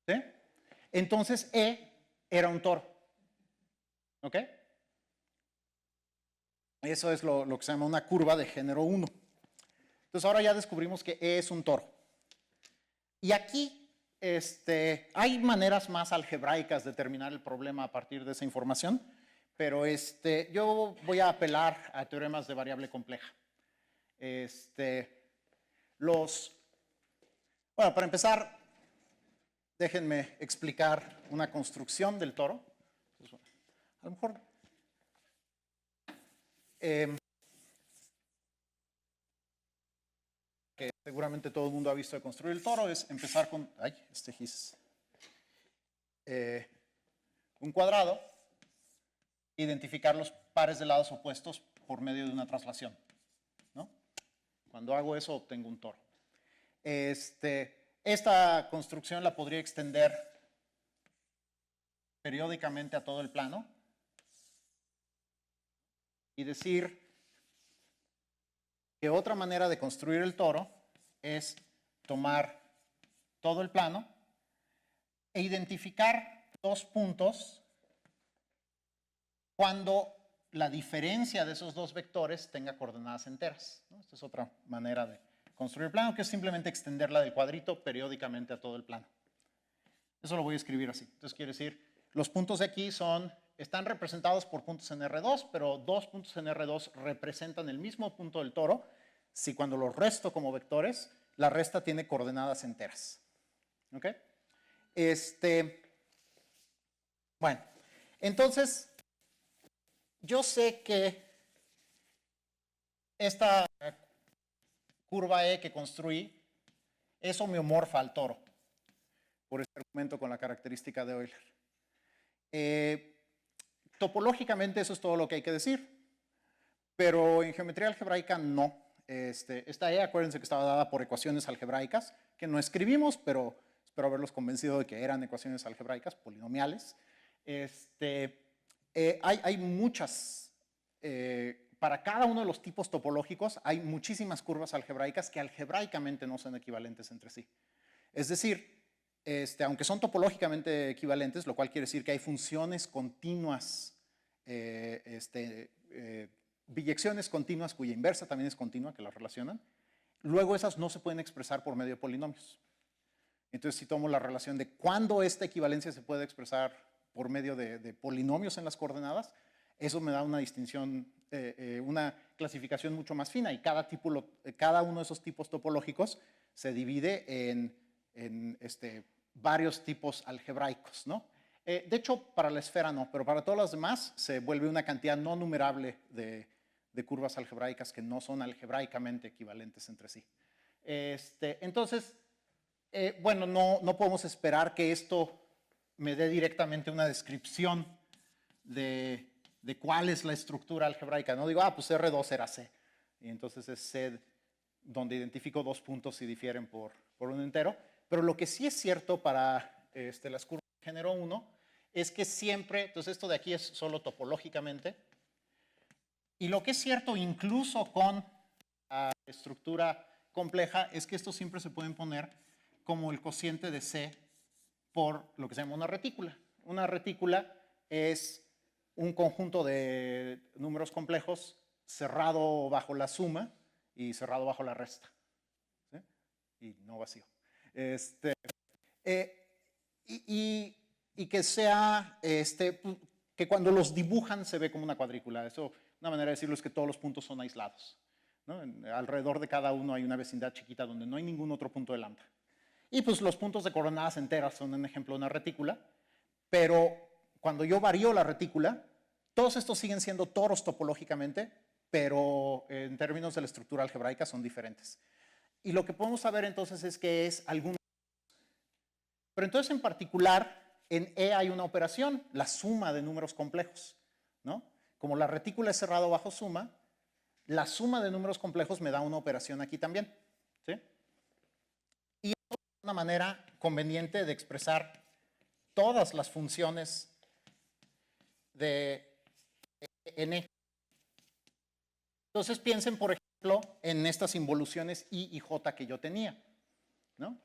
¿Sí? Entonces E era un toro. ¿Ok? Eso es lo que se llama una curva de género 1. Entonces ahora ya descubrimos que E es un toro. Y aquí hay maneras más algebraicas de terminar el problema a partir de esa información, pero yo voy a apelar a teoremas de variable compleja. Bueno, para empezar, déjenme explicar una construcción del toro. A lo mejor que seguramente todo el mundo ha visto de construir el toro es empezar con un cuadrado, identificar los pares de lados opuestos por medio de una traslación, ¿no? Cuando hago eso obtengo un toro. Esta construcción la podría extender periódicamente a todo el plano y decir que otra manera de construir el toro es tomar todo el plano e identificar 2 puntos cuando la diferencia de esos 2 vectores tenga coordenadas enteras, ¿no? Esta es otra manera de construir el plano, que es simplemente extenderla del cuadrito periódicamente a todo el plano. Eso lo voy a escribir así. Entonces quiere decir, los puntos de aquí están representados por puntos en R2, pero 2 puntos en R2 representan el mismo punto del toro si cuando los resto como vectores, la resta tiene coordenadas enteras. ¿Ok? Bueno, entonces, yo sé que esta curva E que construí es homeomorfa al toro, por este argumento con la característica de Euler. Topológicamente eso es todo lo que hay que decir, pero en geometría algebraica no. Esta E, acuérdense que estaba dada por ecuaciones algebraicas, que no escribimos, pero espero haberlos convencido de que eran ecuaciones algebraicas, polinomiales. Hay muchas, para cada uno de los tipos topológicos hay muchísimas curvas algebraicas que algebraicamente no son equivalentes entre sí. Es decir, aunque son topológicamente equivalentes, lo cual quiere decir que hay funciones continuas, biyecciones continuas cuya inversa también es continua, que las relacionan, luego esas no se pueden expresar por medio de polinomios. Entonces, si tomo la relación de cuándo esta equivalencia se puede expresar por medio de polinomios en las coordenadas, eso me da una distinción, una clasificación mucho más fina, y cada uno de esos tipos topológicos se divide en varios tipos algebraicos, ¿no? De hecho, para la esfera no, pero para todas las demás se vuelve una cantidad no numerable de curvas algebraicas que no son algebraicamente equivalentes entre sí. Entonces, bueno, no podemos esperar que esto me dé directamente una descripción de cuál es la estructura algebraica. No digo, pues R2 era C, y entonces es C donde identifico dos puntos si difieren por un entero. Pero lo que sí es cierto para las curvas de género 1 es que siempre, entonces esto de aquí es solo topológicamente, y lo que es cierto incluso con la estructura compleja es que estos siempre se pueden poner como el cociente de C por lo que se llama una retícula. Una retícula es un conjunto de números complejos cerrado bajo la suma y cerrado bajo la resta, ¿sí? Y no vacío. Y que sea, que cuando los dibujan se ve como una cuadrícula. Eso, una manera de decirlo es que todos los puntos son aislados, ¿no? Alrededor de cada uno hay una vecindad chiquita donde no hay ningún otro punto de lambda. Y pues los puntos de coordenadas enteras son un ejemplo de una retícula, pero cuando yo varío la retícula, todos estos siguen siendo toros topológicamente, pero en términos de la estructura algebraica son diferentes. Y lo que podemos saber entonces es que es algún... Pero entonces en particular, en E hay una operación, la suma de números complejos, ¿no? Como la retícula es cerrado bajo suma, la suma de números complejos me da una operación aquí también, ¿sí? Y es una manera conveniente de expresar todas las funciones en E. Entonces piensen, por ejemplo, en estas involuciones I y J que yo tenía, ¿no?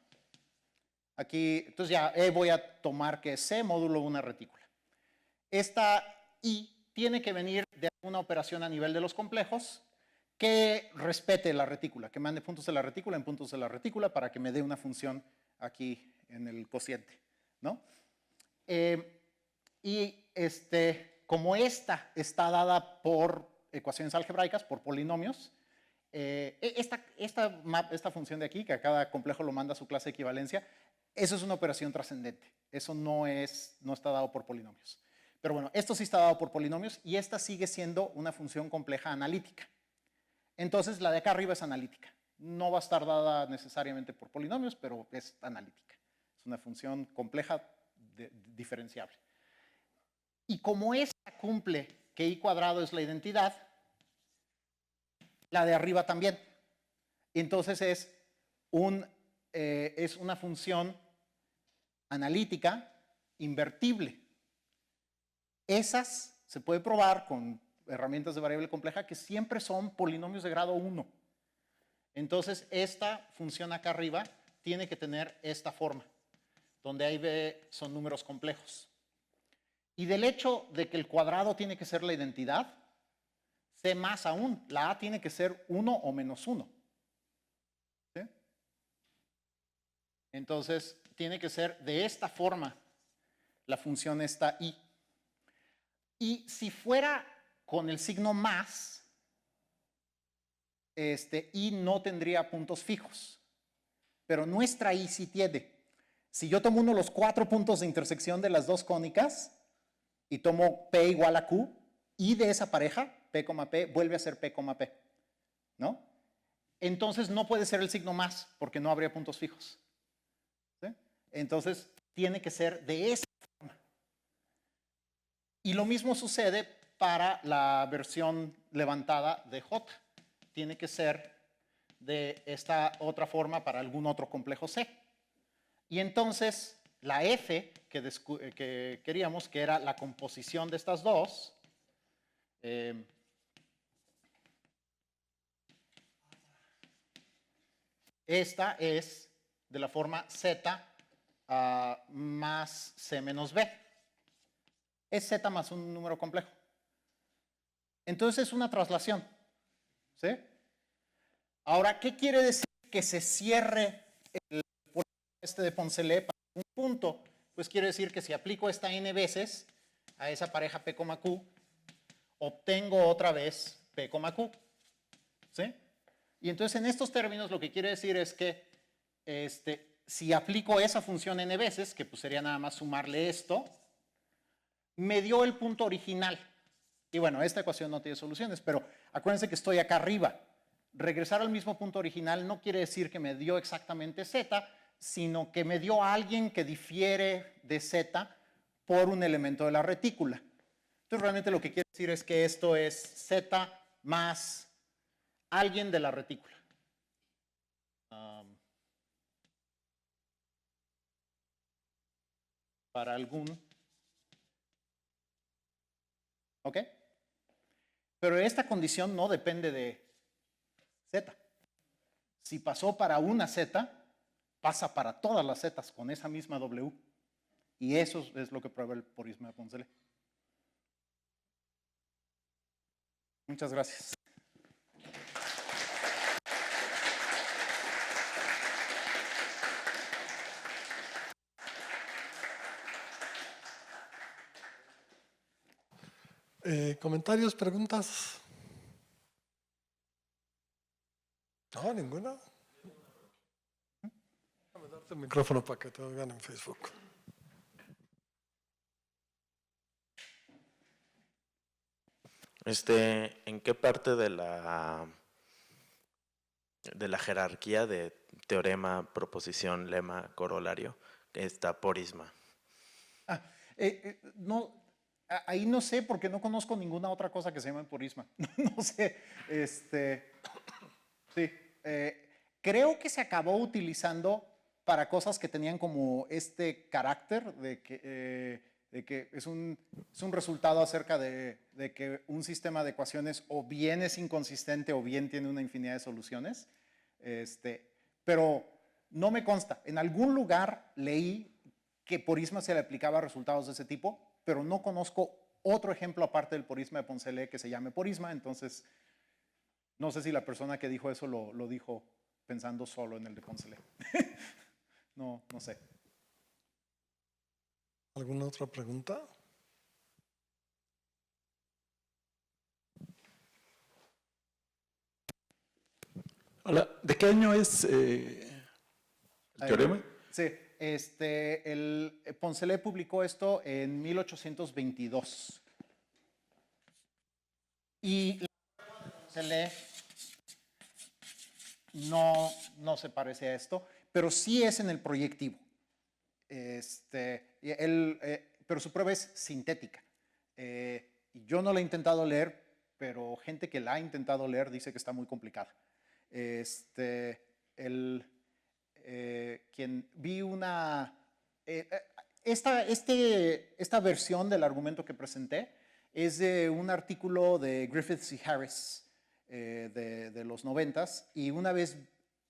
Aquí, entonces ya voy a tomar que C módulo una retícula. Esta I tiene que venir de una operación a nivel de los complejos que respete la retícula, que mande puntos de la retícula en puntos de la retícula para que me dé una función aquí en el cociente, ¿no? Como esta está dada por ecuaciones algebraicas, por polinomios, esta función de aquí, que a cada complejo lo manda a su clase de equivalencia, eso es una operación trascendente. Eso no está dado por polinomios. Pero bueno, esto sí está dado por polinomios y esta sigue siendo una función compleja analítica. Entonces, la de acá arriba es analítica. No va a estar dada necesariamente por polinomios, pero es analítica. Es una función compleja diferenciable. Y como esta cumple que I cuadrado es la identidad, la de arriba también. Entonces es una función analítica invertible. Esas se puede probar con herramientas de variable compleja que siempre son polinomios de grado 1. Entonces esta función acá arriba tiene que tener esta forma, donde ahí son números complejos. Y del hecho de que el cuadrado tiene que ser la identidad, sé más aún, la A tiene que ser 1 o menos 1. ¿Sí? Entonces, tiene que ser de esta forma la función esta I. Y si fuera con el signo más, I no tendría puntos fijos. Pero nuestra I sí tiene. Si yo tomo uno de los 4 puntos de intersección de las dos cónicas y tomo P igual a Q, I de esa pareja, P, P, vuelve a ser P, P, ¿no? entonces no puede ser el signo más porque no habría puntos fijos. ¿Sí? Entonces tiene que ser de esa forma. Y lo mismo sucede para la versión levantada de J. Tiene que ser de esta otra forma para algún otro complejo C. Y entonces la F que queríamos, que era la composición de estas dos, esta es de la forma Z más C menos B. Es Z más un número complejo. Entonces es una traslación. ¿Sí? Ahora, ¿qué quiere decir que se cierre el este de Poncelet para un punto? Pues quiere decir que si aplico esta n veces a esa pareja P, Q, obtengo otra vez P, Q. ¿Sí? Y entonces en estos términos lo que quiere decir es que si aplico esa función n veces, que pues sería nada más sumarle esto, me dio el punto original. Y bueno, esta ecuación no tiene soluciones, pero acuérdense que estoy acá arriba. Regresar al mismo punto original no quiere decir que me dio exactamente Z, sino que me dio a alguien que difiere de Z por un elemento de la retícula. Entonces realmente lo que quiere decir es que esto es Z más alguien de la retícula. Para algún. ¿Ok? Pero esta condición no depende de Z. Si pasó para una Z, pasa para todas las Zetas con esa misma W. Y eso es lo que prueba el porisma de Poncelet. Muchas gracias. ¿Comentarios, preguntas? No, ninguna. Déjame darte el micrófono para que te oigan en Facebook. ¿En qué parte de la jerarquía de teorema, proposición, lema, corolario está porisma? No, ahí no sé porque no conozco ninguna otra cosa que se llame porisma. No sé. Sí. Creo que se acabó utilizando para cosas que tenían como este carácter de que es un resultado acerca de que un sistema de ecuaciones o bien es inconsistente o bien tiene una infinidad de soluciones. Pero no me consta. En algún lugar leí que porisma se le aplicaba a resultados de ese tipo, pero no conozco otro ejemplo aparte del porisma de Poncelet que se llame porisma, entonces no sé si la persona que dijo eso lo dijo pensando solo en el de Poncelet. No sé. ¿Alguna otra pregunta? Hola, ¿de qué año es el teorema? Sí, el Poncelet publicó esto en 1822. Y Poncelet no se parece a esto, pero sí es en el proyectivo. Pero su prueba es sintética. Yo no la he intentado leer, pero gente que la ha intentado leer dice que está muy complicada. Quien vi una... esta versión del argumento que presenté es de un artículo de Griffiths y Harris de los 90s, y una vez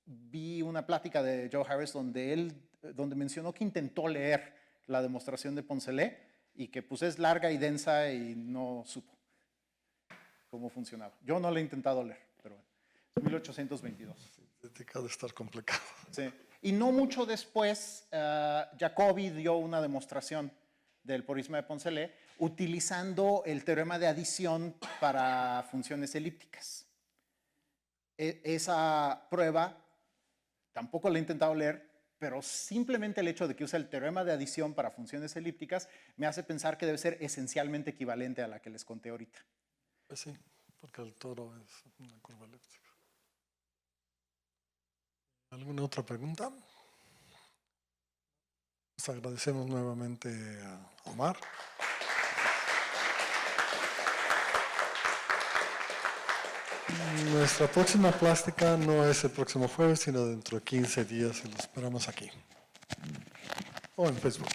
vi una plática de Joe Harris donde mencionó que intentó leer la demostración de Poncelet y que pues es larga y densa y no supo cómo funcionaba. Yo no la he intentado leer, pero bueno, es 1822. Deja de estar complicado. Sí. Y no mucho después, Jacobi dio una demostración del porisma de Poncelet utilizando el teorema de adición para funciones elípticas. Esa prueba tampoco la he intentado leer, pero simplemente el hecho de que usa el teorema de adición para funciones elípticas me hace pensar que debe ser esencialmente equivalente a la que les conté ahorita. Pues sí, porque el toro es una curva elíptica. ¿Alguna otra pregunta? Les agradecemos nuevamente a Omar. Nuestra próxima plástica no es el próximo jueves, sino dentro de 15 días y lo esperamos aquí. O en Facebook.